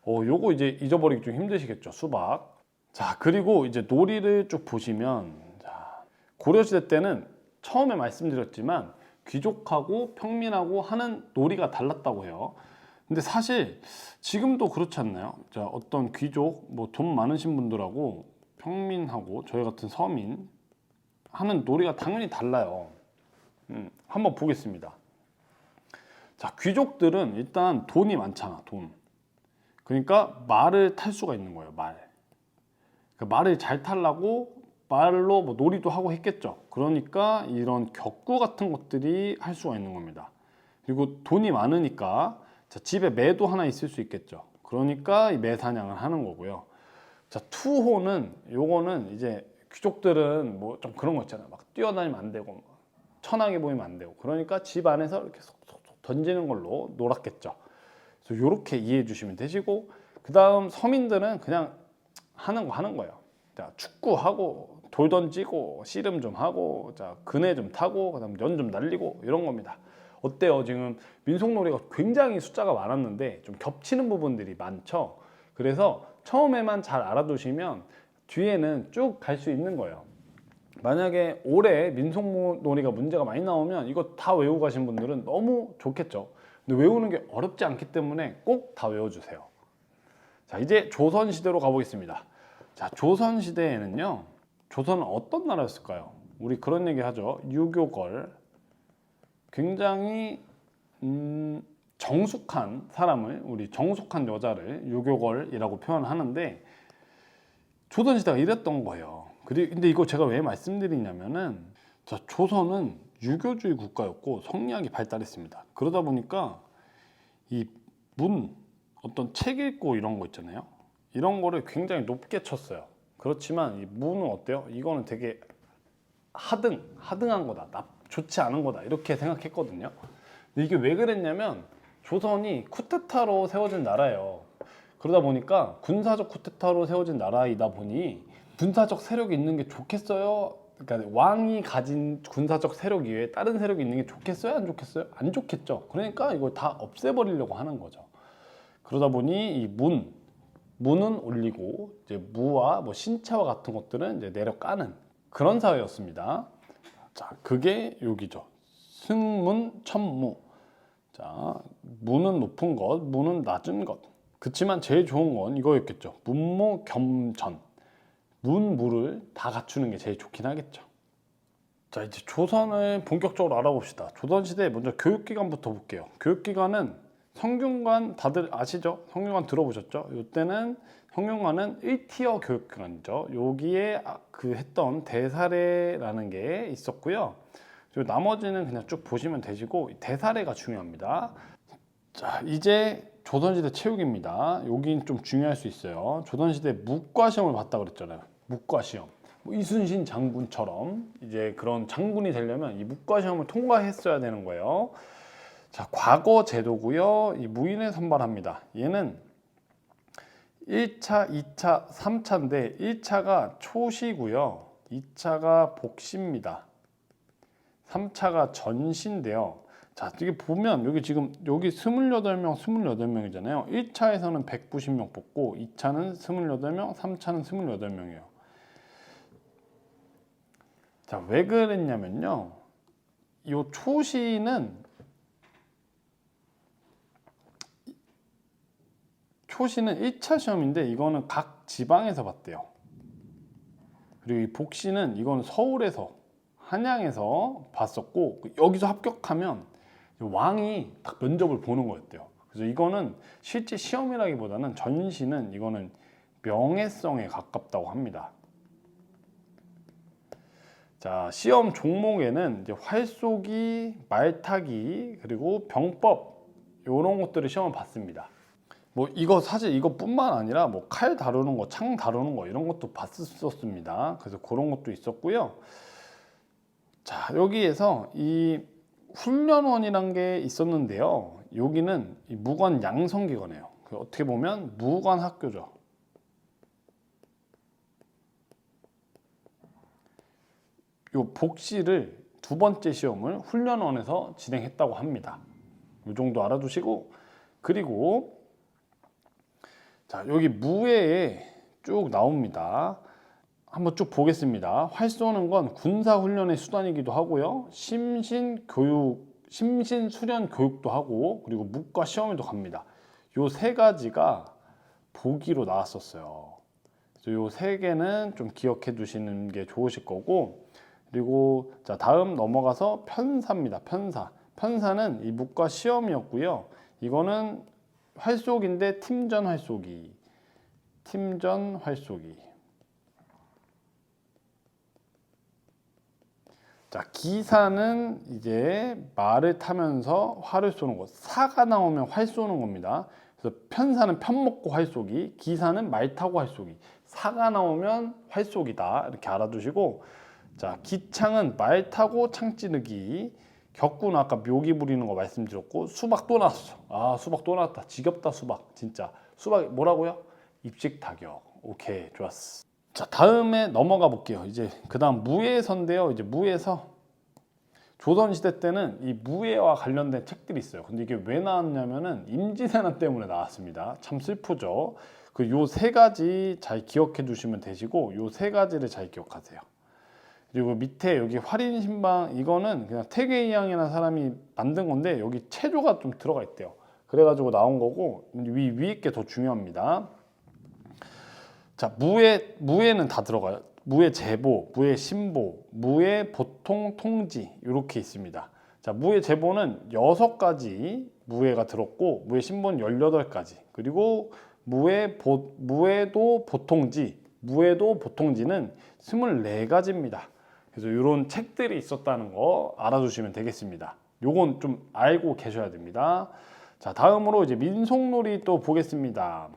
요거 이제 잊어버리기 좀 힘드시겠죠, 수박. 자, 그리고 이제 놀이를 쭉 보시면 자, 고려시대 때는 처음에 말씀드렸지만 귀족하고 평민하고 하는 놀이가 달랐다고 해요. 근데 사실 지금도 그렇지 않나요? 자, 어떤 귀족, 뭐 돈 많으신 분들하고 평민하고 저희 같은 서민 하는 놀이가 당연히 달라요. 한번 보겠습니다. 자, 귀족들은 일단 돈이 많잖아, 돈. 그러니까 말을 탈 수가 있는 거예요, 말. 그러니까 말을 잘 타려고 말로 뭐 놀이도 하고 했겠죠. 그러니까 이런 격구 같은 것들이 할 수가 있는 겁니다. 그리고 돈이 많으니까 자, 집에 매도 하나 있을 수 있겠죠. 그러니까 이 매사냥을 하는 거고요. 자, 투호는 요거는 이제 귀족들은 뭐 좀 그런 거 있잖아요. 막 뛰어다니면 안 되고 천하게 보이면 안 되고 그러니까 집 안에서 이렇게 속속속 던지는 걸로 놀았겠죠. 그래서 요렇게 이해해 주시면 되시고 그 다음 서민들은 그냥 하는 거예요. 자, 축구하고 돌 던지고 씨름 좀 하고 자, 그네 좀 타고 그다음 연 좀 날리고 이런 겁니다. 어때요? 지금 민속놀이가 굉장히 숫자가 많았는데 좀 겹치는 부분들이 많죠. 그래서 처음에만 잘 알아두시면 뒤에는 쭉 갈 수 있는 거예요. 만약에 올해 민속놀이가 문제가 많이 나오면 이거 다 외우고 가신 분들은 너무 좋겠죠. 근데 외우는 게 어렵지 않기 때문에 꼭 다 외워주세요. 자, 이제 조선시대로 가보겠습니다. 자, 조선시대에는요, 조선은 어떤 나라였을까요? 우리 그런 얘기 하죠. 유교걸. 굉장히 정숙한 사람을, 우리 정숙한 여자를 유교걸이라고 표현하는데 조선시대가 이랬던 거예요. 근데 이거 제가 왜 말씀드리냐면은 자, 조선은 유교주의 국가였고 성리학이 발달했습니다. 그러다 보니까 이 어떤 책 읽고 이런 거 있잖아요. 이런 거를 굉장히 높게 쳤어요. 그렇지만 이 문은 어때요? 이거는 되게 하등한 거다. 좋지 않은 거다. 이렇게 생각했거든요. 근데 이게 왜 그랬냐면 조선이 쿠데타로 세워진 나라예요. 그러다 보니까 군사적 쿠데타로 세워진 나라이다 보니 군사적 세력이 있는 게 좋겠어요? 그러니까 왕이 가진 군사적 세력 이외에 다른 세력이 있는 게 좋겠어요? 안 좋겠어요? 안 좋겠죠. 그러니까 이걸 다 없애버리려고 하는 거죠. 그러다 보니 이 문은 올리고 이제 무와 뭐 신체와 같은 것들은 이제 내려 까는 그런 사회였습니다. 자, 그게 여기죠. 승문, 천무. 자, 무는 높은 것, 무는 낮은 것. 그치만 제일 좋은 건 이거였겠죠. 문무 겸전. 무를 다 갖추는 게 제일 좋긴 하겠죠. 자, 이제 조선을 본격적으로 알아봅시다. 조선시대 먼저 교육기관부터 볼게요. 교육기관은 성균관 다들 아시죠? 성균관 들어보셨죠? 이때는 성균관은 1티어 교육기관이죠. 여기에 그 했던 대사례라는 게 있었고요. 그리고 나머지는 그냥 쭉 보시면 되시고 대사례가 중요합니다. 자, 이제 조선시대 체육입니다. 여긴 좀 중요할 수 있어요. 조선시대 무과시험을 봤다 그랬잖아요. 무과시험. 뭐 이순신 장군처럼 이제 그런 장군이 되려면 이 무과시험을 통과했어야 되는 거예요. 자, 과거 제도고요. 이 무인을 선발합니다. 얘는 1차, 2차, 3차인데 1차가 초시고요. 2차가 복시입니다. 3차가 전시인데요. 자, 이게 보면 여기 지금 여기 28명, 28명이잖아요. 1차에서는 190명 뽑고 2차는 28명, 3차는 28명이에요. 자, 왜 그랬냐면요. 이 초시는 1차 시험인데 이거는 각 지방에서 봤대요. 그리고 이 복시는 이건 서울에서 한양에서 봤었고 여기서 합격하면 왕이 딱 면접을 보는 거였대요. 그래서 이거는 실제 시험이라기보다는 전시는 이거는 명예성에 가깝다고 합니다. 자, 시험 종목에는 이제 활쏘기, 말타기, 그리고 병법 이런 것들을 시험을 봤습니다. 뭐 이거 사실 이것뿐만 아니라 뭐 칼 다루는 거, 창 다루는 거 이런 것도 봤었습니다. 그래서 그런 것도 있었고요. 자, 여기에서 이 훈련원이란 게 있었는데요. 여기는 이 무관 양성기관이에요. 어떻게 보면 무관 학교죠. 요 복시를 두 번째 시험을 훈련원에서 진행했다고 합니다. 이 정도 알아두시고, 그리고 자, 여기 무예에 쭉 나옵니다. 한번 쭉 보겠습니다. 활 쏘는 건 군사 훈련의 수단이기도 하고요. 심신 수련 교육도 하고, 그리고 무과 시험에도 갑니다. 요 세 가지가 보기로 나왔었어요. 요 세 개는 좀 기억해 두시는 게 좋으실 거고, 그리고 자, 다음 넘어가서 편사입니다. 편사는 이 무과 시험이었고요. 이거는 활쏘기인데 팀전 활쏘기. 자, 기사는 이제 말을 타면서 활을 쏘는 것. 사가 나오면 활 쏘는 겁니다. 그래서 편사는 편 먹고 활 쏘기, 기사는 말 타고 활 쏘기. 사가 나오면 활 쏘기다. 이렇게 알아두시고, 자, 기창은 말 타고 창 찌르기. 격구는 아까 묘기 부리는 거 말씀드렸고, 수박 또 나왔어. 아, 수박 또 나왔다. 지겹다, 수박. 진짜. 수박 뭐라고요? 입식 타격. 오케이, 좋았어. 자, 다음에 넘어가 볼게요. 이제 그 다음 무예서인데요. 이제 무예서 조선시대 때는 이 무예와 관련된 책들이 있어요. 근데 이게 왜 나왔냐면은 임진왜란 때문에 나왔습니다. 참 슬프죠. 그 요 세 가지 잘 기억해 두시면 되시고, 요 세 가지를 잘 기억하세요. 그리고 밑에 여기 활인신방, 이거는 그냥 태계이양이라는 사람이 만든 건데 여기 체조가 좀 들어가 있대요. 그래가지고 나온 거고, 위에 게 더 중요합니다. 자, 무예는 다 들어가요. 무예 제보, 무예 신보, 무예 보통 통지 이렇게 있습니다. 자, 무예 제보는 6가지 무예가 들었고 무예 신분 18가지, 그리고 무예도 보통지는 24가지입니다. 그래서 이런 책들이 있었다는 거 알아두시면 되겠습니다. 요건 좀 알고 계셔야 됩니다. 자, 다음으로 이제 민속놀이 또 보겠습니다.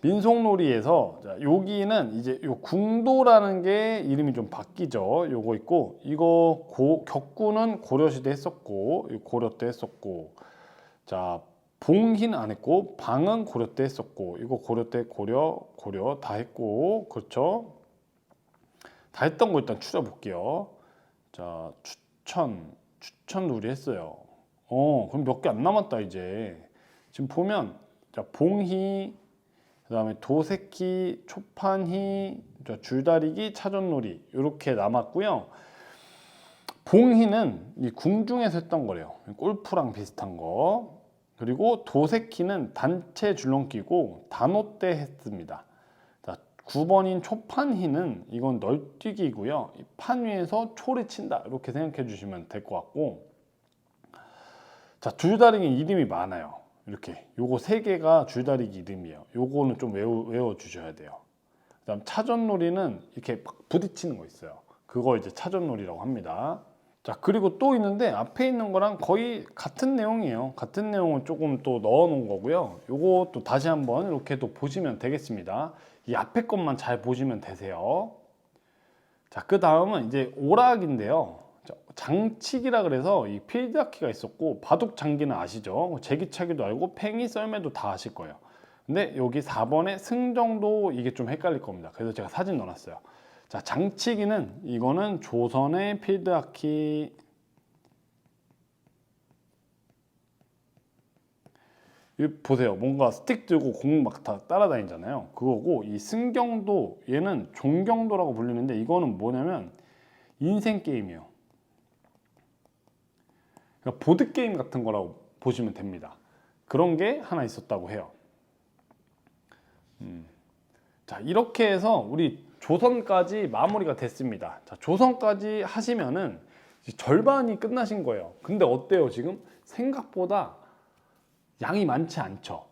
민속놀이에서 여기는 이제 요 궁도라는 게 이름이 좀 바뀌죠. 요거 있고, 이거 격구는 고려시대 했었고, 고려 때 했었고, 자, 봉희는 안 했고, 방은 고려 때 했었고, 이거 고려 때 고려 다 했고, 그렇죠? 다 했던 거 일단 추려 볼게요. 자, 추천놀이 했어요. 그럼 몇 개 안 남았다 이제. 지금 보면 자, 봉희, 그다음에 도새끼, 초판희, 줄다리기, 차전놀이 이렇게 남았고요. 봉희는 이 궁중에서 했던 거래요. 골프랑 비슷한 거. 그리고 도새끼는 단체 줄넘기고 단호 때 했습니다. 자, 9번인 초판희는 이건 널뛰기고요. 이 판 위에서 초를 친다 이렇게 생각해 주시면 될 것 같고, 자, 줄다리기 이름이 많아요. 이렇게 요거 3개가 줄다리기 이름이에요. 요거는 좀 외워 주셔야 돼요. 그다음 차전놀이는 이렇게 막 부딪히는 거 있어요. 그거 이제 차전놀이라고 합니다. 자, 그리고 또 있는데 앞에 있는 거랑 거의 같은 내용이에요. 같은 내용을 조금 또 넣어 놓은 거고요. 요것도 다시 한번 이렇게 또 보시면 되겠습니다. 이 앞에 것만 잘 보시면 되세요. 자, 그 다음은 이제 오락인데요. 장치기라 그래서 이 필드아키가 있었고, 바둑 장기는 아시죠? 제기차기도 알고 팽이 썰매도 다 아실 거예요. 근데 여기 4번에 승정도 이게 좀 헷갈릴 겁니다. 그래서 제가 사진 넣어놨어요. 자, 장치기는 이거는 조선의 필드아키, 보세요. 뭔가 스틱 들고 공 막 다 따라다니잖아요. 그거고, 이 승경도 얘는 종경도라고 불리는데 이거는 뭐냐면 인생 게임이에요. 그러니까 보드게임 같은 거라고 보시면 됩니다. 그런 게 하나 있었다고 해요. 자, 이렇게 해서 우리 조선까지 마무리가 됐습니다. 자, 조선까지 하시면은 절반이 끝나신 거예요. 근데 어때요? 지금 생각보다 양이 많지 않죠.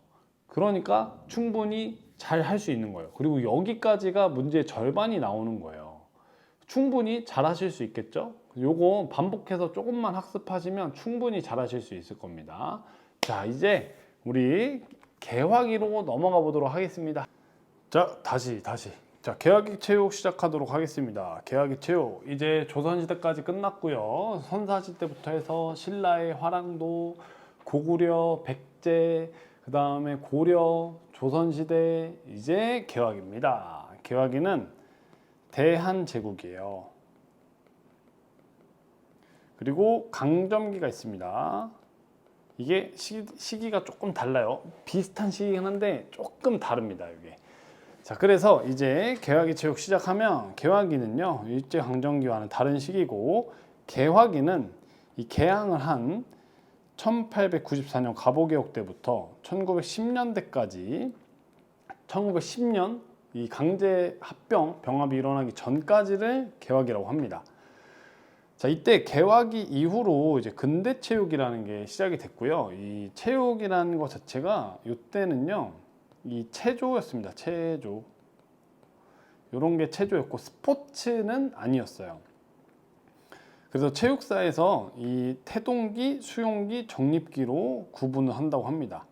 그러니까 충분히 잘 할 수 있는 거예요. 그리고 여기까지가 문제의 절반이 나오는 거예요. 충분히 잘 하실 수 있겠죠? 요거 반복해서 조금만 학습하시면 충분히 잘 하실 수 있을 겁니다. 자, 이제 우리 개화기로 넘어가 보도록 하겠습니다. 자, 다시. 자, 개화기 체육 시작하도록 하겠습니다. 개화기 체육 이제 조선시대까지 끝났고요. 선사시대부터 해서 신라의 화랑도, 고구려, 백제, 그 다음에 고려, 조선시대, 이제 개화기입니다. 개화기는 대한제국이에요. 그리고 강점기가 있습니다. 이게 시기가 조금 달라요. 비슷한 시기긴 한데 조금 다릅니다. 이게. 자, 그래서 이제 개화기 체육 시작하면, 개화기는요 일제강점기와는 다른 시기고, 개화기는 이 개항을 한 1894년 갑오개혁 때부터 1910년대까지 1910년 이 강제 합병 병합이 일어나기 전까지를 개화기라고 합니다. 자, 이때 개화기 이후로 이제 근대 체육이라는 게 시작이 됐고요. 이 체육이라는 것 자체가 이때는요 이 체조였습니다. 체조. 이런 게 체조였고 스포츠는 아니었어요. 그래서 체육사에서 이 태동기, 수용기, 정립기로 구분을 한다고 합니다.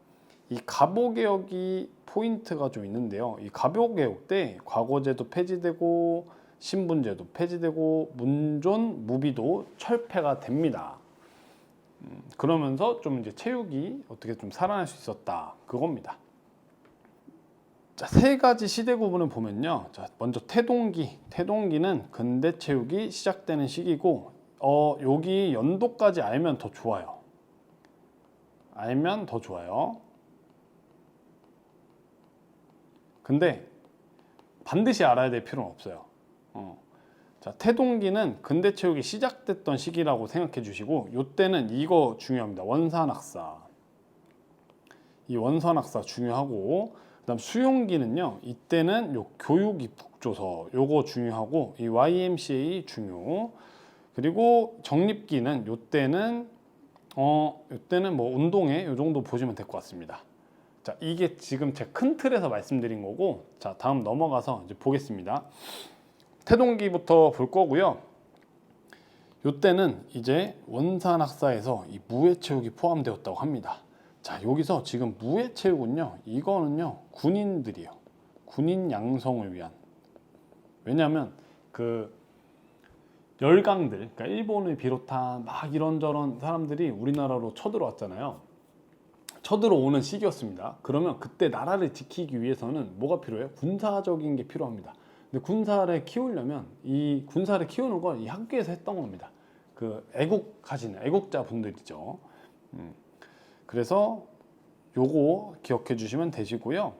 이 갑오개혁이 포인트가 좀 있는데요. 이 갑오개혁 때 과거제도 폐지되고 신분제도 폐지되고 문존, 무비도 철폐가 됩니다. 그러면서 좀 이제 체육이 어떻게 좀 살아날 수 있었다, 그겁니다. 자, 3가지 시대 구분을 보면요. 자, 먼저 태동기는 근대 체육이 시작되는 시기고, 여기 연도까지 알면 더 좋아요. 알면 더 좋아요. 근데 반드시 알아야 될 필요는 없어요. 자, 태동기는 근대 체육이 시작됐던 시기라고 생각해 주시고, 요때는 이거 중요합니다. 원산학사. 이 원산학사 중요하고, 그다음 수용기는요, 이때는 요 교육입국조서 요거 중요하고, 이 YMCA 중요. 그리고 적립기는 요때는 요때는 뭐 운동회 요 정도 보시면 될 것 같습니다. 자, 이게 지금 제 큰 틀에서 말씀드린 거고, 자, 다음 넘어가서 이제 보겠습니다. 태동기부터 볼 거고요. 요때는 이제 원산학사에서 이 무예체육이 포함되었다고 합니다. 자, 여기서 지금 무예체육은요, 이거는요, 군인들이요. 군인 양성을 위한. 왜냐하면 그 열강들, 그러니까 일본을 비롯한 막 이런저런 사람들이 우리나라로 쳐들어왔잖아요. 쳐들어오는 시기였습니다. 그러면 그때 나라를 지키기 위해서는 뭐가 필요해요? 군사적인 게 필요합니다. 근데 군사를 키우려면 이 군사를 키우는 건 이 학교에서 했던 겁니다. 그 애국하시는 애국자 분들이죠. 그래서 요거 기억해 주시면 되시고요.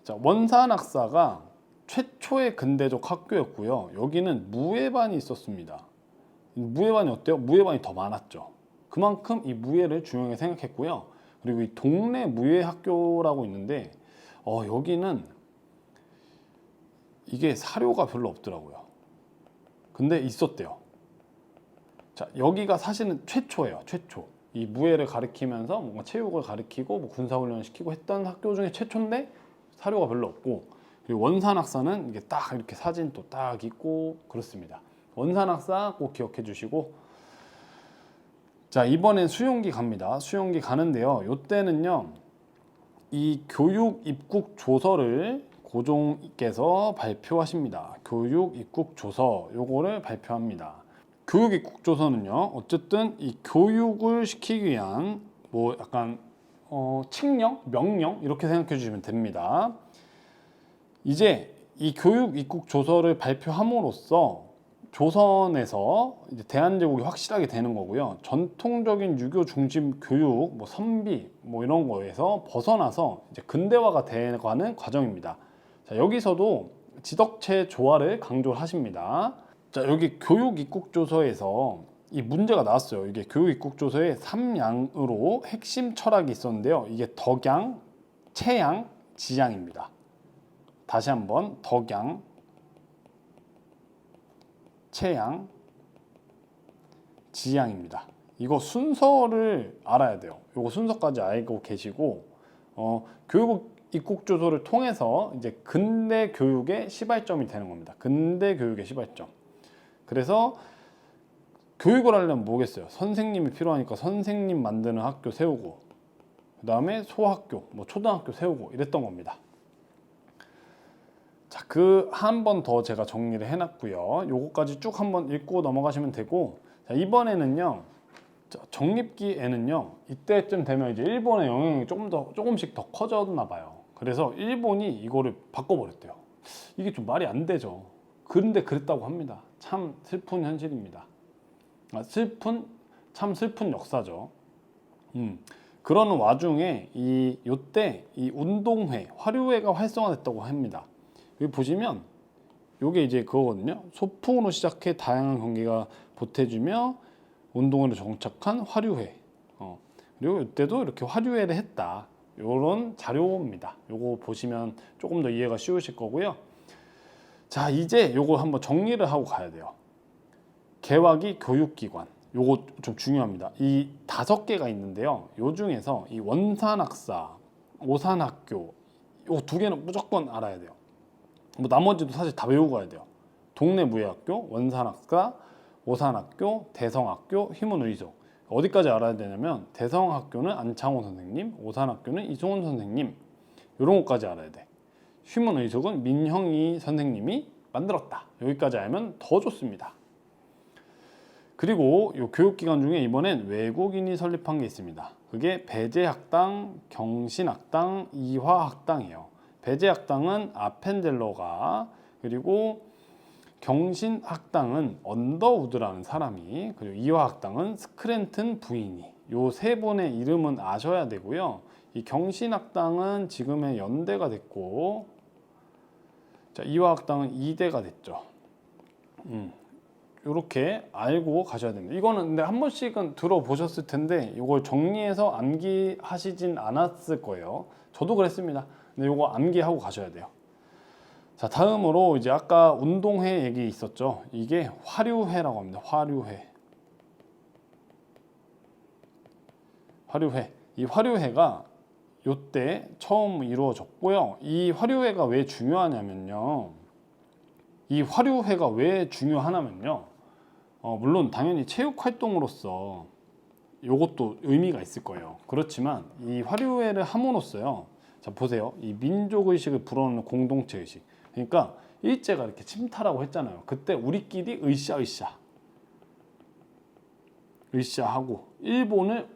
자, 원산학사가 최초의 근대적 학교였고요. 여기는 무예반이 있었습니다. 무예반이 어때요? 무예반이 더 많았죠. 그만큼 이 무예를 중요하게 생각했고요. 그리고 이 동네 무예학교라고 있는데 여기는 이게 사료가 별로 없더라고요. 근데 있었대요. 자, 여기가 사실은 최초예요. 최초. 이 무예를 가르치면서 뭔가 체육을 가르치고 뭐 군사훈련을 시키고 했던 학교 중에 최초인데 사료가 별로 없고, 그리고 원산학사는 이게 딱 이렇게 사진도 딱 있고 그렇습니다. 원산학사 꼭 기억해 주시고, 자, 이번엔 수용기 갑니다. 수용기 가는데요. 요때는요, 이 교육 입국 조서를 고종께서 발표하십니다. 교육 입국 조서 요거를 발표합니다. 교육 입국 조서는요, 어쨌든 이 교육을 시키기 위한 뭐 약간 칙령, 명령 이렇게 생각해 주시면 됩니다. 이제 이 교육 입국 조서를 발표함으로써 조선에서 이제 대한제국이 확실하게 되는 거고요. 전통적인 유교 중심 교육, 뭐 선비, 뭐 이런 거에서 벗어나서 이제 근대화가 되어가는 과정입니다. 자, 여기서도 지덕체 조화를 강조를 하십니다. 자, 여기 교육 입국 조서에서 이 문제가 나왔어요. 이게 교육 입국 조서에 3양으로 핵심 철학이 있었는데요. 이게 덕양, 체양, 지양입니다. 다시 한번 덕양, 체양, 지양입니다. 이거 순서를 알아야 돼요. 이거 순서까지 알고 계시고, 교육 입국 조서를 통해서 이제 근대 교육의 시발점이 되는 겁니다. 근대 교육의 시발점. 그래서 교육을 하려면 뭐겠어요? 선생님이 필요하니까 선생님 만드는 학교 세우고, 그 다음에 소학교, 뭐 초등학교 세우고 이랬던 겁니다. 자, 그 한 번 더 제가 정리를 해놨고요. 요거까지 쭉 한번 읽고 넘어가시면 되고, 자, 이번에는요, 적립기에는요, 이때쯤 되면 이제 일본의 영향이 조금씩 더 커졌나 봐요. 그래서 일본이 이거를 바꿔버렸대요. 이게 좀 말이 안 되죠. 그런데 그랬다고 합니다. 참 슬픈 현실입니다. 참 슬픈 역사죠. 그러는 와중에 요때 이 운동회, 화류회가 활성화됐다고 합니다. 여기 보시면 요게 이제 그거거든요. 소풍으로 시작해 다양한 경기가 보태주며 운동회로 정착한 화류회. 그리고 이때도 이렇게 화류회를 했다. 요런 자료입니다. 요거 보시면 조금 더 이해가 쉬우실 거고요. 자, 이제 요거 한번 정리를 하고 가야 돼요. 개화기 교육기관. 요거 좀 중요합니다. 이 5개가 있는데요. 요 중에서 이 원산학사, 오산학교, 요 2개는 무조건 알아야 돼요. 뭐 나머지도 사실 다 외우고 가야 돼요. 동네무예학교, 원산학사, 오산학교, 대성학교, 휘문의족. 어디까지 알아야 되냐면 대성학교는 안창호 선생님, 오산학교는 이송훈 선생님, 이런 것까지 알아야 돼. 휘문의족은 민형이 선생님이 만들었다. 여기까지 알면 더 좋습니다. 그리고 이 교육기관 중에 이번엔 외국인이 설립한 게 있습니다. 그게 배제학당, 경신학당, 이화학당이에요. 배제학당은 아펜젤러가, 그리고 경신학당은 언더우드라는 사람이, 그리고 이화학당은 스크랜튼 부인이. 요 세 분의 이름은 아셔야 되고요. 이 경신학당은 지금의 연대가 됐고, 자, 이화학당은 이대가 됐죠. 이렇게 알고 가셔야 됩니다. 이거는 근데 한 번씩은 들어보셨을 텐데 이걸 정리해서 암기하시진 않았을 거예요. 저도 그랬습니다. 근데 이거 암기하고 가셔야 돼요. 자, 다음으로 이제 아까 운동회 얘기 있었죠. 이게 화류회라고 합니다. 화류회. 화류회. 이 화류회가 요때 처음 이루어졌고요. 이 화류회가 왜 중요하냐면요. 이 화류회가 왜 중요하냐면요. 물론 당연히 체육 활동으로서 요것도 의미가 있을 거예요. 그렇지만 이 화류회를 함으로써요. 자, 보세요. 이 민족의식을 불어넣는 공동체의식. 그러니까 일제가 이렇게 침탈하고 했잖아요. 그때 우리끼리 으쌰하고 일본을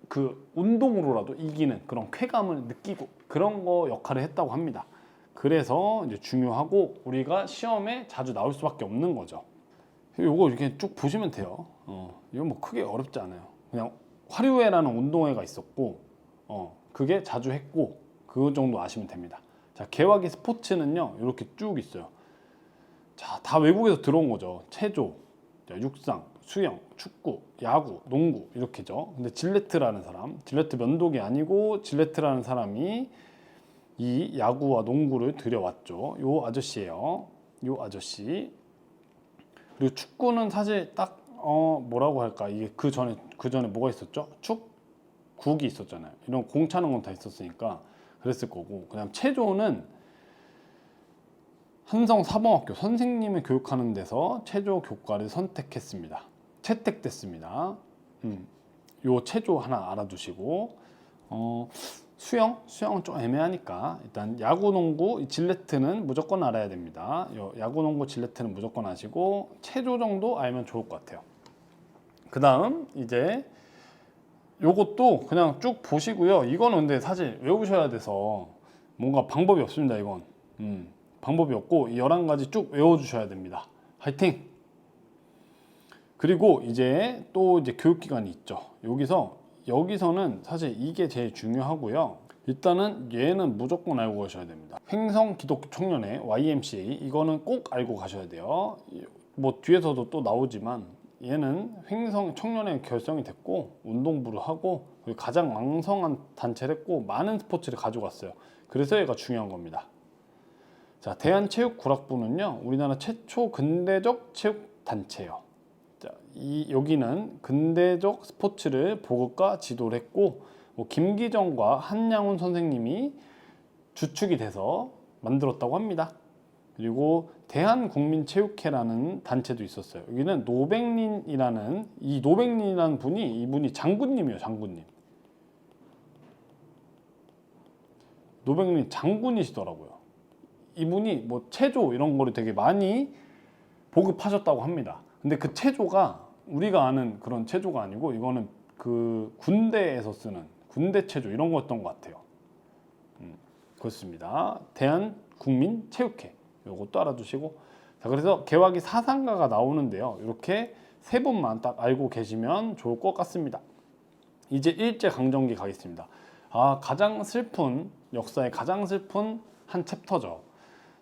그 운동으로라도 이기는 그런 쾌감을 느끼고 그런 거 역할을 했다고 합니다. 그래서 이제 중요하고 우리가 시험에 자주 나올 수밖에 없는 거죠. 요거 이렇게 쭉 보시면 돼요. 이건 뭐 크게 어렵지 않아요. 그냥 화류회라는 운동회가 있었고, 그게 자주 했고, 그 정도 아시면 됩니다. 자, 개화기 스포츠는요, 이렇게 쭉 있어요. 자, 다 외국에서 들어온 거죠. 체조, 육상, 수영, 축구, 야구, 농구 이렇게죠. 근데 질레트라는 사람, 질레트 면도기 아니고 질레트라는 사람이 이 야구와 농구를 들여왔죠. 요 아저씨예요. 요 아저씨. 그리고 축구는 사실 딱 뭐라고 할까, 이게 그 전에 뭐가 있었죠? 축국이 있었잖아요. 이런 공 차는 건 다 있었으니까 그랬을 거고. 그다음 체조는 한성 사범학교 선생님을 교육하는 데서 체조 교과를 채택됐습니다. 요 체조 하나 알아두시고, 수영은 좀 애매하니까 일단 야구, 농구, 질레트는 무조건 알아야 됩니다. 야구, 농구, 질레트는 무조건 아시고 체조 정도 알면 좋을 것 같아요. 그 다음 이제 요것도 그냥 쭉 보시고요. 이거는 근데 사실 외우셔야 돼서 뭔가 방법이 없습니다. 이건 방법이 없고 11가지 쭉 외워주셔야 됩니다. 화이팅! 그리고 이제 또 이제 교육기관이 있죠. 여기서는 사실 이게 제일 중요하고요. 일단은 얘는 무조건 알고 가셔야 됩니다. 횡성 기독교 청년회 YMCA 이거는 꼭 알고 가셔야 돼요. 뭐 뒤에서도 또 나오지만 얘는 횡성 청년회 결성이 됐고 운동부를 하고 가장 왕성한 단체를 했고 많은 스포츠를 가져갔어요. 그래서 얘가 중요한 겁니다. 자, 대한체육구락부는요 우리나라 최초 근대적 체육단체예요. 자, 여기는 근대적 스포츠를 보급과 지도를 했고 김기정과 한양훈 선생님이 주축이 돼서 만들었다고 합니다. 그리고 대한국민체육회라는 단체도 있었어요. 여기는 노백린이라는 분이 이분이 장군님이에요. 노백린 장군이시더라고요. 이분이 뭐 체조 이런 거를 되게 많이 보급하셨다고 합니다. 근데 그 체조가 우리가 아는 그런 체조가 아니고 이거는 그 군대에서 쓰는 군대 체조 이런 거였던 것 같아요. 그렇습니다. 대한국민체육회 요것도 알아두시고, 자, 그래서 개화기 사상가가 나오는데요. 이렇게 세 분만 딱 알고 계시면 좋을 것 같습니다. 이제 일제강점기 가겠습니다. 역사의 가장 슬픈 한 챕터죠.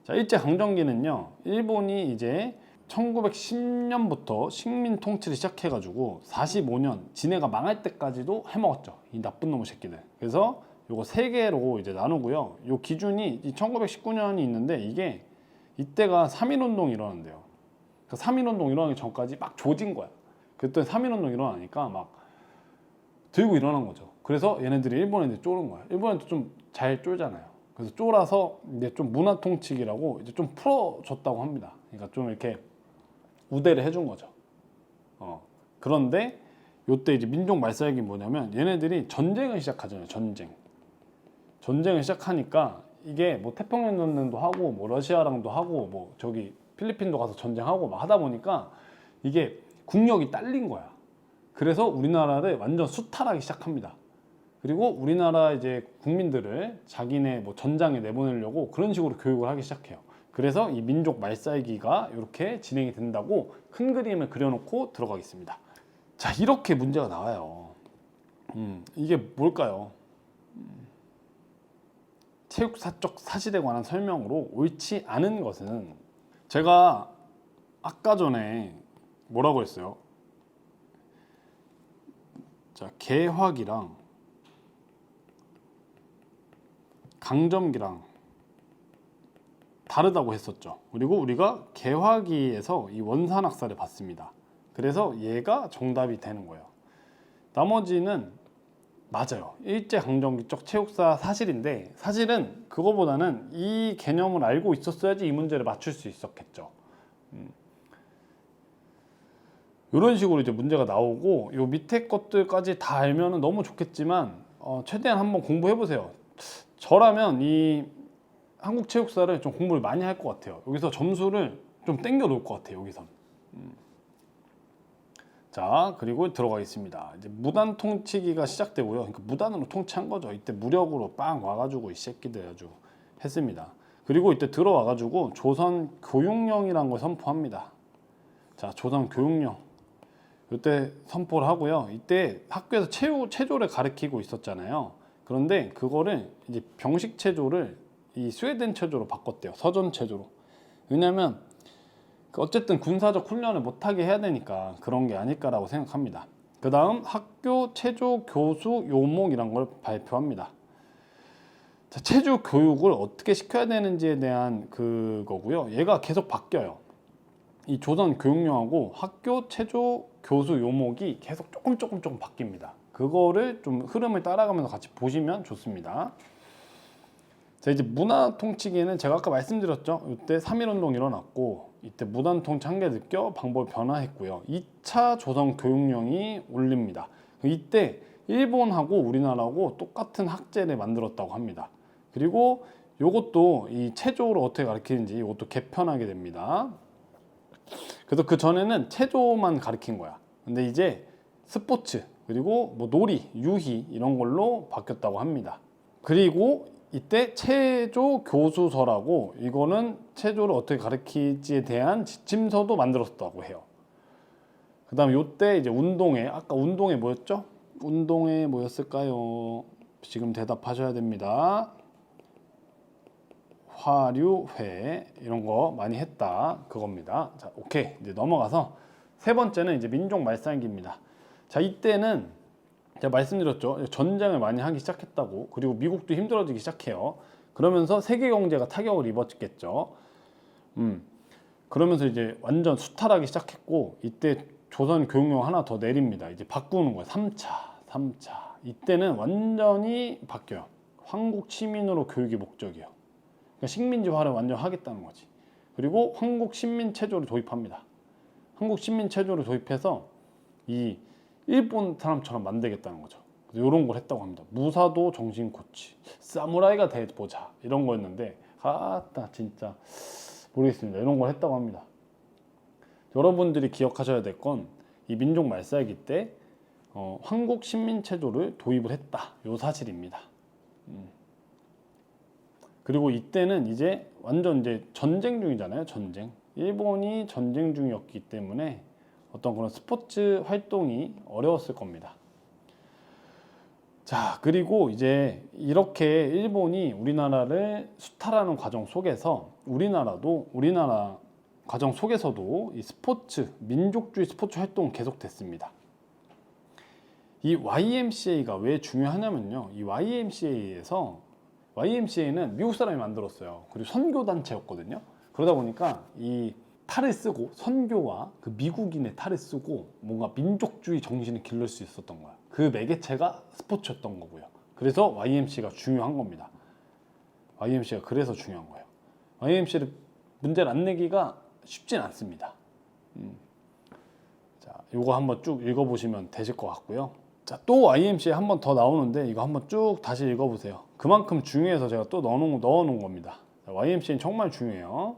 자, 일제강점기는요, 일본이 이제 1910년부터 식민 통치를 시작해가지고 45년 지네가 망할 때까지도 해먹었죠. 이 나쁜 놈의 새끼들. 그래서 요거 세 개로 이제 나누고요. 요 기준이 1919년이 있는데 이게 이때가 3.1운동이 일어난대요. 그 3.1운동 일어나기 전까지 막 조진 거야. 그랬더니 3.1운동 일어나니까 막 들고 일어난 거죠. 그래서 얘네들이 일본 애들 쫄은 거야. 일본 애들 좀 잘 쫄잖아요. 그래서 쫄아서 이제 좀 문화 통치기라고 이제 좀 풀어줬다고 합니다. 그러니까 좀 이렇게 우대를 해준 거죠. 그런데 요때 이제 민족 말살기 뭐냐면 얘네들이 전쟁을 시작하잖아요. 전쟁을 시작하니까 이게 뭐 태평양 전쟁도 하고 뭐 러시아랑도 하고 뭐 저기 필리핀도 가서 전쟁하고 막 하다 보니까 이게 국력이 딸린 거야. 그래서 우리나라를 완전 수탈하기 시작합니다. 그리고 우리나라 이제 국민들을 자기네 뭐 전장에 내보내려고 그런 식으로 교육을 하기 시작해요. 그래서 이 민족 말살기가 이렇게 진행이 된다고 큰 그림을 그려놓고 들어가겠습니다. 자, 이렇게 문제가 나와요. 이게 뭘까요? 체육사적 사실에 관한 설명으로 옳지 않은 것은, 제가 아까 전에 뭐라고 했어요? 자, 개화기랑 강점기랑 다르다고 했었죠. 그리고 우리가 개화기에서 이 원산학사를 봤습니다. 그래서 얘가 정답이 되는 거예요. 나머지는 맞아요. 일제강점기적 체육사 사실인데, 사실은 그거보다는 이 개념을 알고 있었어야지 이 문제를 맞출 수 있었겠죠. 이런 식으로 이제 문제가 나오고, 요 밑에 것들까지 다 알면 너무 좋겠지만 최대한 한번 공부해 보세요. 저라면 이 한국 체육사를 좀 공부를 많이 할 것 같아요. 여기서 점수를 좀 땡겨 놓을 것 같아요. 여기선. 자, 그리고 들어가겠습니다. 이제 무단 통치기가 시작되고요. 그러니까 무단으로 통치한 거죠. 이때 무력으로 빵 와가지고 이 새끼들 아주 했습니다. 그리고 이때 들어와가지고 조선 교육령이라는 걸 선포합니다. 자, 조선 교육령. 이때 선포를 하고요. 이때 학교에서 체조를 가르치고 있었잖아요. 그런데 그거를 이제 병식 체조를 이 스웨덴 체조로 바꿨대요. 서전 체조로. 왜냐면 어쨌든 군사적 훈련을 못하게 해야 되니까 그런 게 아닐까라고 생각합니다. 그 다음 학교 체조 교수 요목이란 걸 발표합니다. 자, 체조 교육을 어떻게 시켜야 되는지에 대한 그거고요. 얘가 계속 바뀌어요. 이 조선 교육령하고 학교 체조 교수 요목이 계속 조금 바뀝니다. 그거를 좀 흐름을 따라가면서 같이 보시면 좋습니다. 자, 이제 문화 통치기에는 제가 아까 말씀드렸죠. 이때 3.1운동 일어났고, 이때 무단 통치 한계 느껴 방법을 변화했고요. 2차 조선 교육령이 올립니다. 이때 일본하고 우리나라하고 똑같은 학제를 만들었다고 합니다. 그리고 이것도 이 체조를 어떻게 가르치는지 이것도 개편하게 됩니다. 그래서 그 전에는 체조만 가르친 거야. 근데 이제 스포츠 그리고 뭐 놀이, 유희 이런 걸로 바뀌었다고 합니다. 그리고 이때 체조 교수서라고, 이거는 체조를 어떻게 가르치지에 대한 지침서도 만들었다고 해요. 그 다음에 이때 이제 운동회, 아까 운동회 뭐였죠? 운동회 뭐였을까요? 지금 대답하셔야 됩니다. 화류회 이런 거 많이 했다 그겁니다. 자, 오케이. 이제 넘어가서 세 번째는 이제 민족 말살기입니다. 자, 이때는 제가 말씀드렸죠. 전쟁을 많이 하기 시작했다고. 그리고 미국도 힘들어지기 시작해요. 그러면서 세계 경제가 타격을 입었겠죠. 그러면서 이제 완전 수탈하기 시작했고, 이때 조선 교육령 하나 더 내립니다. 이제 바꾸는 거예요. 3차. 이때는 완전히 바뀌어요. 황국 시민으로 교육이 목적이에요. 그러니까 식민지화를 완전 하겠다는 거지. 그리고 한국 신민 체조를 도입합니다. 한국 신민 체조를 도입해서 이 일본 사람처럼 만들겠다는 거죠. 이런 걸 했다고 합니다. 무사도 정신 고치, 사무라이가 돼보자 이런 거였는데, 아따 진짜 모르겠습니다. 이런 걸 했다고 합니다. 여러분들이 기억하셔야 될 건 이 민족 말살기 때 한국 신민 체조를 도입을 했다, 요 사실입니다. 그리고 이때는 이제 완전 이제 전쟁 중이잖아요. 전쟁. 일본이 전쟁 중이었기 때문에 어떤 그런 스포츠 활동이 어려웠을 겁니다. 자, 그리고 이제 이렇게 일본이 우리나라를 수탈하는 과정 속에서 우리나라 과정 속에서도 이 스포츠, 민족주의 스포츠 활동은 계속됐습니다. 이 YMCA가 왜 중요하냐면요. 이 YMCA는 미국 사람이 만들었어요. 그리고 선교단체였거든요. 그러다 보니까 이 탈을 쓰고, 선교와 그 미국인의 탈을 쓰고 뭔가 민족주의 정신을 기를 수 있었던 거야. 그 매개체가 스포츠였던 거고요. 그래서 YMCA가 중요한 겁니다. YMCA가 그래서 중요한 거예요. YMCA를 문제를 안 내기가 쉽진 않습니다. 자, 이거 한번 쭉 읽어보시면 되실 것 같고요. 자, 또 YMCA 한 번 더 나오는데 이거 한번 쭉 다시 읽어보세요. 그만큼 중요해서 제가 또 넣어놓은 겁니다. 자, YMCA는 정말 중요해요.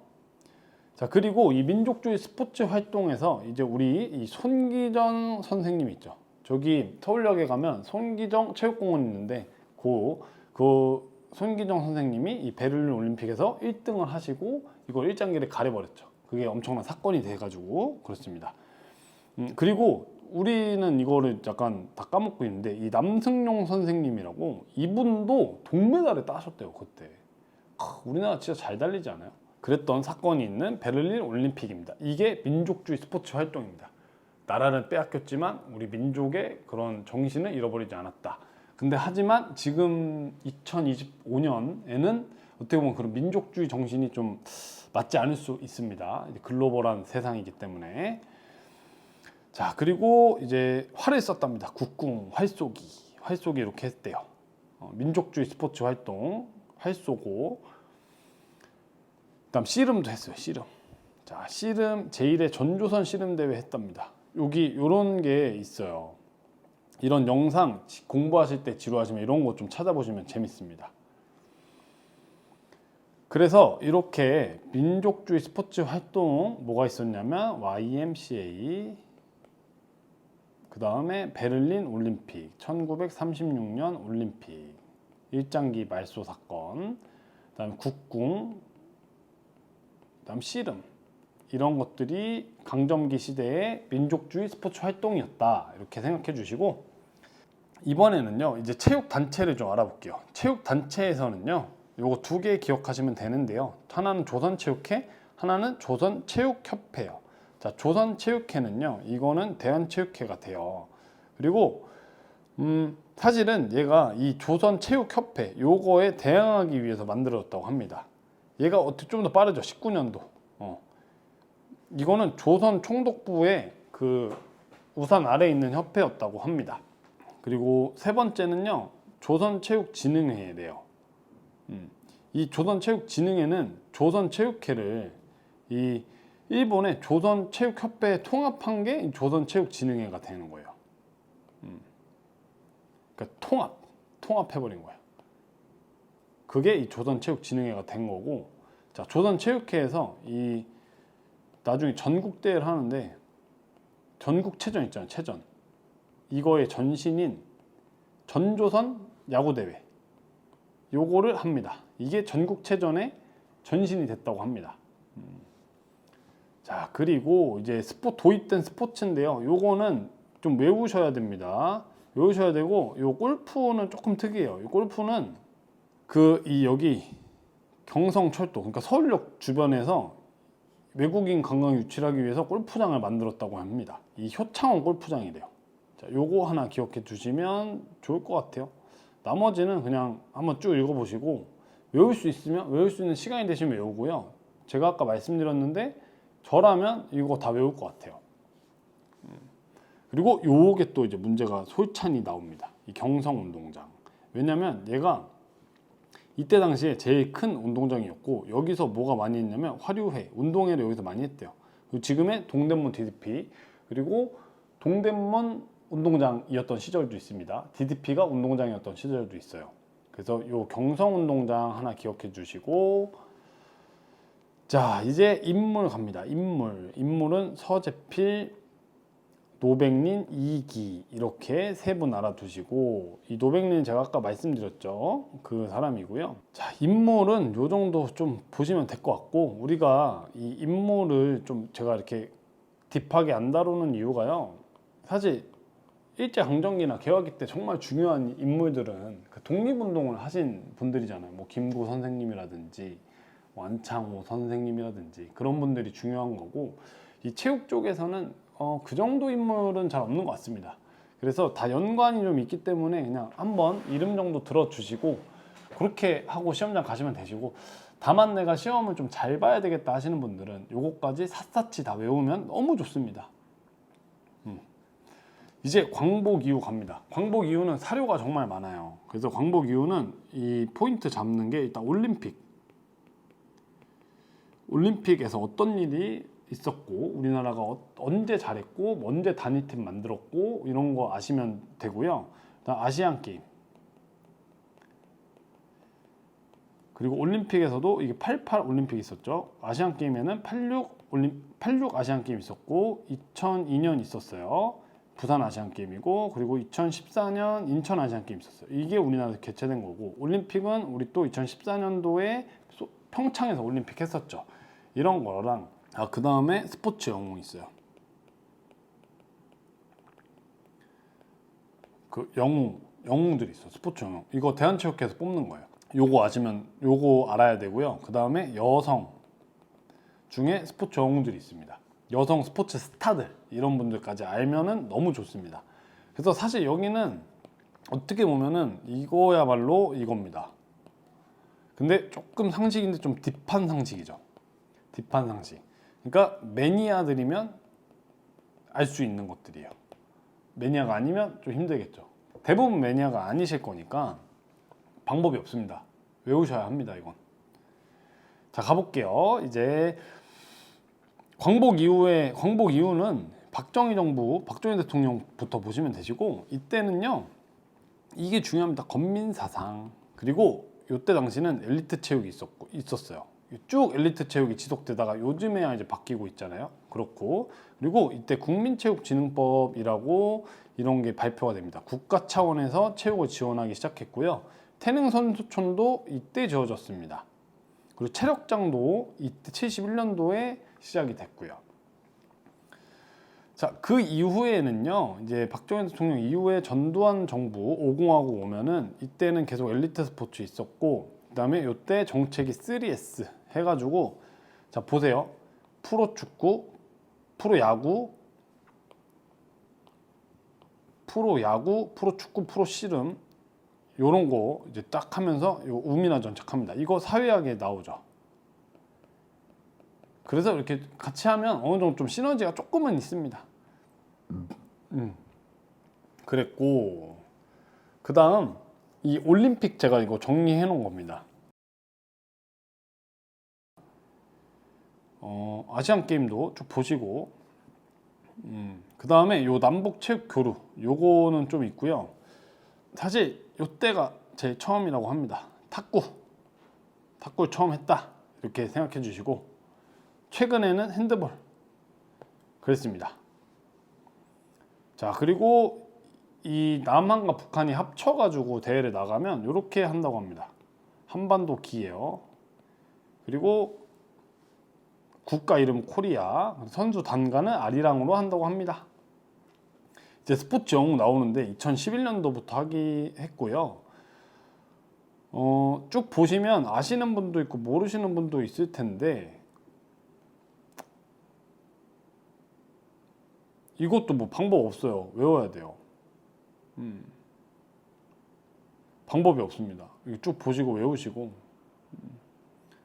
자, 그리고 이 민족주의 스포츠 활동에서 이제 우리 이 손기정 선생님 있죠. 저기 서울역에 가면 손기정 체육공원 있는데 그 손기정 선생님이 이 베를린 올림픽에서 1등을 하시고 이걸 일장기를 가려버렸죠. 그게 엄청난 사건이 돼가지고 그렇습니다. 그리고 우리는 이거를 약간 다 까먹고 있는데, 이 남승용 선생님이라고, 이분도 동메달을 따셨대요 그때. 우리나라 진짜 잘 달리지 않아요? 그랬던 사건이 있는 베를린 올림픽입니다. 이게 민족주의 스포츠 활동입니다. 나라를 빼앗겼지만 우리 민족의 그런 정신을 잃어버리지 않았다. 근데 하지만 지금 2025년에는 어떻게 보면 그런 민족주의 정신이 좀 맞지 않을 수 있습니다. 글로벌한 세상이기 때문에. 자, 그리고 이제 활을 썼답니다. 국궁, 활쏘기 이렇게 했대요. 민족주의 스포츠 활동, 활 쏘고, 그다음 씨름도 했어요. 씨름. 자, 씨름 제1회 전조선 씨름 대회 했답니다. 여기 요런 게 있어요. 이런 영상 공부하실 때 지루하시면 이런 거 좀 찾아보시면 재밌습니다. 그래서 이렇게 민족주의 스포츠 활동 뭐가 있었냐면 YMCA, 그 다음에 베를린 올림픽, 1936년 올림픽, 일장기 말소 사건, 그 다음에 국궁, 그 다음 씨름, 이런 것들이 강점기 시대의 민족주의 스포츠 활동이었다, 이렇게 생각해 주시고, 이번에는요 이제 체육 단체를 좀 알아볼게요. 체육 단체에서는요 요거 두 개 기억하시면 되는데요. 하나는 조선체육회, 하나는 조선체육협회예요. 자, 조선체육회는요, 이거는 대한체육회가 돼요. 그리고 사실은 얘가 이 조선체육협회 요거에 대항하기 위해서 만들어졌다고 합니다. 얘가 어떻게 좀 더 빠르죠. 19년도. 이거는 조선 총독부의 그 우산 아래에 있는 협회였다고 합니다. 그리고 세 번째는요, 조선체육진흥회래요. 이 조선체육진흥회는 조선체육회를 이 일본의 조선체육협회에 통합한 게 조선체육진흥회가 되는 거예요. 그러니까 통합해버린 거예요. 그게 이 조선체육진흥회가 된 거고, 자, 조선체육회에서 이 나중에 전국대회를 하는데, 전국체전 있잖아요, 체전. 이거의 전신인 전조선 야구대회, 요거를 합니다. 이게 전국체전의 전신이 됐다고 합니다. 자, 그리고 이제 도입된 스포츠인데요, 요거는 좀 외우셔야 됩니다. 외우셔야 되고, 요 골프는 조금 특이해요. 이 골프는 여기 경성철도, 그러니까 서울역 주변에서 외국인 관광 유치하기 위해서 골프장을 만들었다고 합니다. 이 효창원 골프장이래요. 자, 요거 하나 기억해 주시면 좋을 것 같아요. 나머지는 그냥 한번 쭉 읽어보시고, 외울 수 있으면, 외울 수 있는 시간이 되시면 외우고요. 제가 아까 말씀드렸는데 저라면 이거 다 외울 것 같아요. 그리고 요게 또 이제 문제가 솔찬히 나옵니다. 이 경성운동장. 왜냐면 얘가 이때 당시에 제일 큰 운동장이었고, 여기서 뭐가 많이 했냐면 화류회, 운동회를 여기서 많이 했대요. 그리고 지금의 동대문 DDP, 그리고 동대문 운동장이었던 시절도 있습니다. DDP가 운동장이었던 시절도 있어요. 그래서 요 경성운동장 하나 기억해 주시고, 자, 이제 인물 갑니다. 인물은 서재필, 노백린, 이기, 이렇게 세 분 알아두시고, 이 노백린 제가 아까 말씀드렸죠, 그 사람이고요. 자, 인물은 요 정도 좀 보시면 될 것 같고, 우리가 이 인물을 좀 제가 이렇게 딥하게 안 다루는 이유가요, 사실 일제강점기나 개화기 때 정말 중요한 인물들은 그 독립운동을 하신 분들이잖아요. 뭐 김구 선생님이라든지 안창호 선생님이라든지 그런 분들이 중요한 거고, 이 체육 쪽에서는 그 정도 인물은 잘 없는 것 같습니다. 그래서 다 연관이 좀 있기 때문에 그냥 한번 이름 정도 들어주시고 그렇게 하고 시험장 가시면 되시고, 다만 내가 시험을 좀 잘 봐야 되겠다 하시는 분들은 요거까지 샅샅이 다 외우면 너무 좋습니다. 이제 광복 이후 갑니다. 광복 이후는 사료가 정말 많아요. 그래서 광복 이후는 이 포인트 잡는 게 일단 올림픽에서 어떤 일이 있었고, 우리나라가 언제 잘했고, 언제 단위팀 만들었고, 이런 거 아시면 되고요. 그다음 아시안 게임, 그리고 올림픽에서도 이게 88 올림픽 있었죠. 아시안 게임에는 86 아시안 게임 있었고, 2002년 있었어요. 부산 아시안 게임이고, 그리고 2014년 인천 아시안 게임 있었어요. 이게 우리나라에서 개최된 거고, 올림픽은 우리 또 2014년도에 평창에서 올림픽 했었죠. 이런 거랑, 그 다음에 스포츠 영웅 있어요. 그 영웅들이 있어. 스포츠 영웅. 이거 대한체육회에서 뽑는 거예요. 요거 알아야 되고요. 그 다음에 여성 중에 스포츠 영웅들이 있습니다. 여성 스포츠 스타들, 이런 분들까지 알면은 너무 좋습니다. 그래서 사실 여기는 어떻게 보면은 이거야말로 이겁니다. 근데 조금 상식인데 좀 딥한 상식이죠. 딥한 상식. 그러니까 매니아들이면 알 수 있는 것들이에요. 매니아가 아니면 좀 힘들겠죠. 대부분 매니아가 아니실 거니까 방법이 없습니다. 외우셔야 합니다, 이건. 자, 가볼게요. 이제 광복 이후는 박정희 정부, 박정희 대통령부터 보시면 되시고, 이때는요, 이게 중요합니다. 건민사상. 그리고 이때 당시는 엘리트 체육이 있었어요. 쭉 엘리트 체육이 지속되다가 요즘에야 이제 바뀌고 있잖아요. 그렇고, 그리고 이때 국민체육진흥법이라고 이런 게 발표가 됩니다. 국가 차원에서 체육을 지원하기 시작했고요. 태릉 선수촌도 이때 지어졌습니다. 그리고 체력장도 이때 71년도에 시작이 됐고요. 자, 그 이후에는요, 이제 박정희 대통령 이후에 전두환 정부 5공화국 오면은 이때는 계속 엘리트 스포츠 있었고, 그 다음에 이때 정책이 3S 해가지고, 자, 보세요. 프로축구, 프로야구, 프로축구, 프로씨름, 요런 거 이제 딱 하면서 요 우민화 정착합니다. 이거 사회학에 나오죠. 그래서 이렇게 같이 하면 어느 정도 좀 시너지가 조금은 있습니다. 그랬고, 그 다음 이 올림픽 제가 이거 정리해 놓은 겁니다. 아시안 게임도 쭉 보시고, 그 다음에 요 남북 체육 교류 요거는 좀 있고요. 사실 요때가 제 처음이라고 합니다. 탁구를 처음 했다 이렇게 생각해 주시고, 최근에는 핸드볼 그랬습니다. 자, 그리고 이 남한과 북한이 합쳐가지고 대회를 나가면 이렇게 한다고 합니다. 한반도 기예요. 그리고 국가 이름 코리아, 선수 단가는 아리랑으로 한다고 합니다. 이제 스포츠 영웅 나오는데 2011년도부터 하기 했고요. 쭉 보시면 아시는 분도 있고 모르시는 분도 있을 텐데, 이것도 뭐 방법 없어요. 외워야 돼요. 방법이 없습니다. 쭉 보시고 외우시고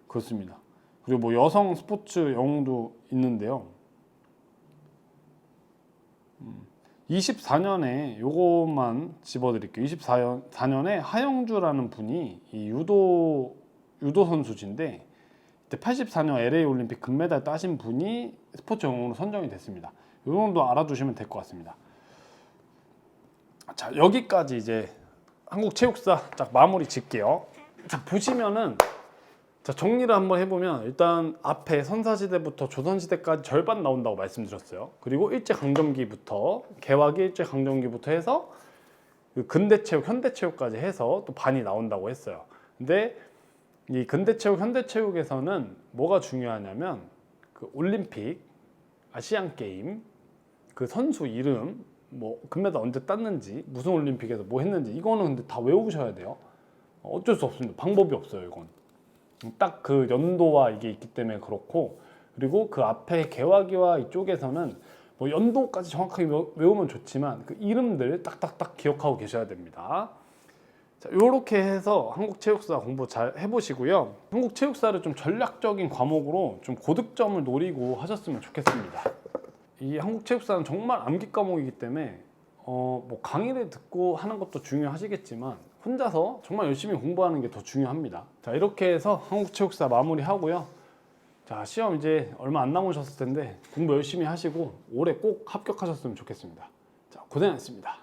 그렇습니다. 그리고 뭐 여성 스포츠 영웅도 있는데요. 24년에 요것만 집어드릴게요. 24년에 하영주라는 분이 이 유도 선수진데, 그때 84년 LA 올림픽 금메달 따신 분이 스포츠 영웅으로 선정이 됐습니다. 이 정도 알아두시면 될 것 같습니다. 자, 여기까지 이제 한국 체육사 딱 마무리 짓게요. 자, 보시면은, 자, 정리를 한번 해보면, 일단 앞에 선사시대부터 조선시대까지 절반 나온다고 말씀드렸어요. 그리고 일제강점기부터, 개화기 일제강점기부터 해서 근대체육, 현대체육까지 해서 또 반이 나온다고 했어요. 근데 이 근대체육, 현대체육에서는 뭐가 중요하냐면, 그 올림픽, 아시안게임, 그 선수 이름, 뭐 금메달 언제 땄는지, 무슨 올림픽에서 뭐 했는지, 이거는 근데 다 외우셔야 돼요. 어쩔 수 없습니다. 방법이 없어요, 이건. 딱 그 연도와 이게 있기 때문에 그렇고, 그리고 그 앞에 개화기와 이쪽에서는 뭐 연도까지 정확하게 외우면 좋지만 그 이름들 딱딱딱 기억하고 계셔야 됩니다. 자, 요렇게 해서 한국체육사 공부 잘 해보시고요. 한국체육사를 좀 전략적인 과목으로 좀 고득점을 노리고 하셨으면 좋겠습니다. 이 한국체육사는 정말 암기 과목이기 때문에 뭐 강의를 듣고 하는 것도 중요하시겠지만 혼자서 정말 열심히 공부하는 게 더 중요합니다. 자, 이렇게 해서 한국체육사 마무리하고요. 자, 시험 이제 얼마 안 남으셨을 텐데 공부 열심히 하시고 올해 꼭 합격하셨으면 좋겠습니다. 자, 고생하셨습니다.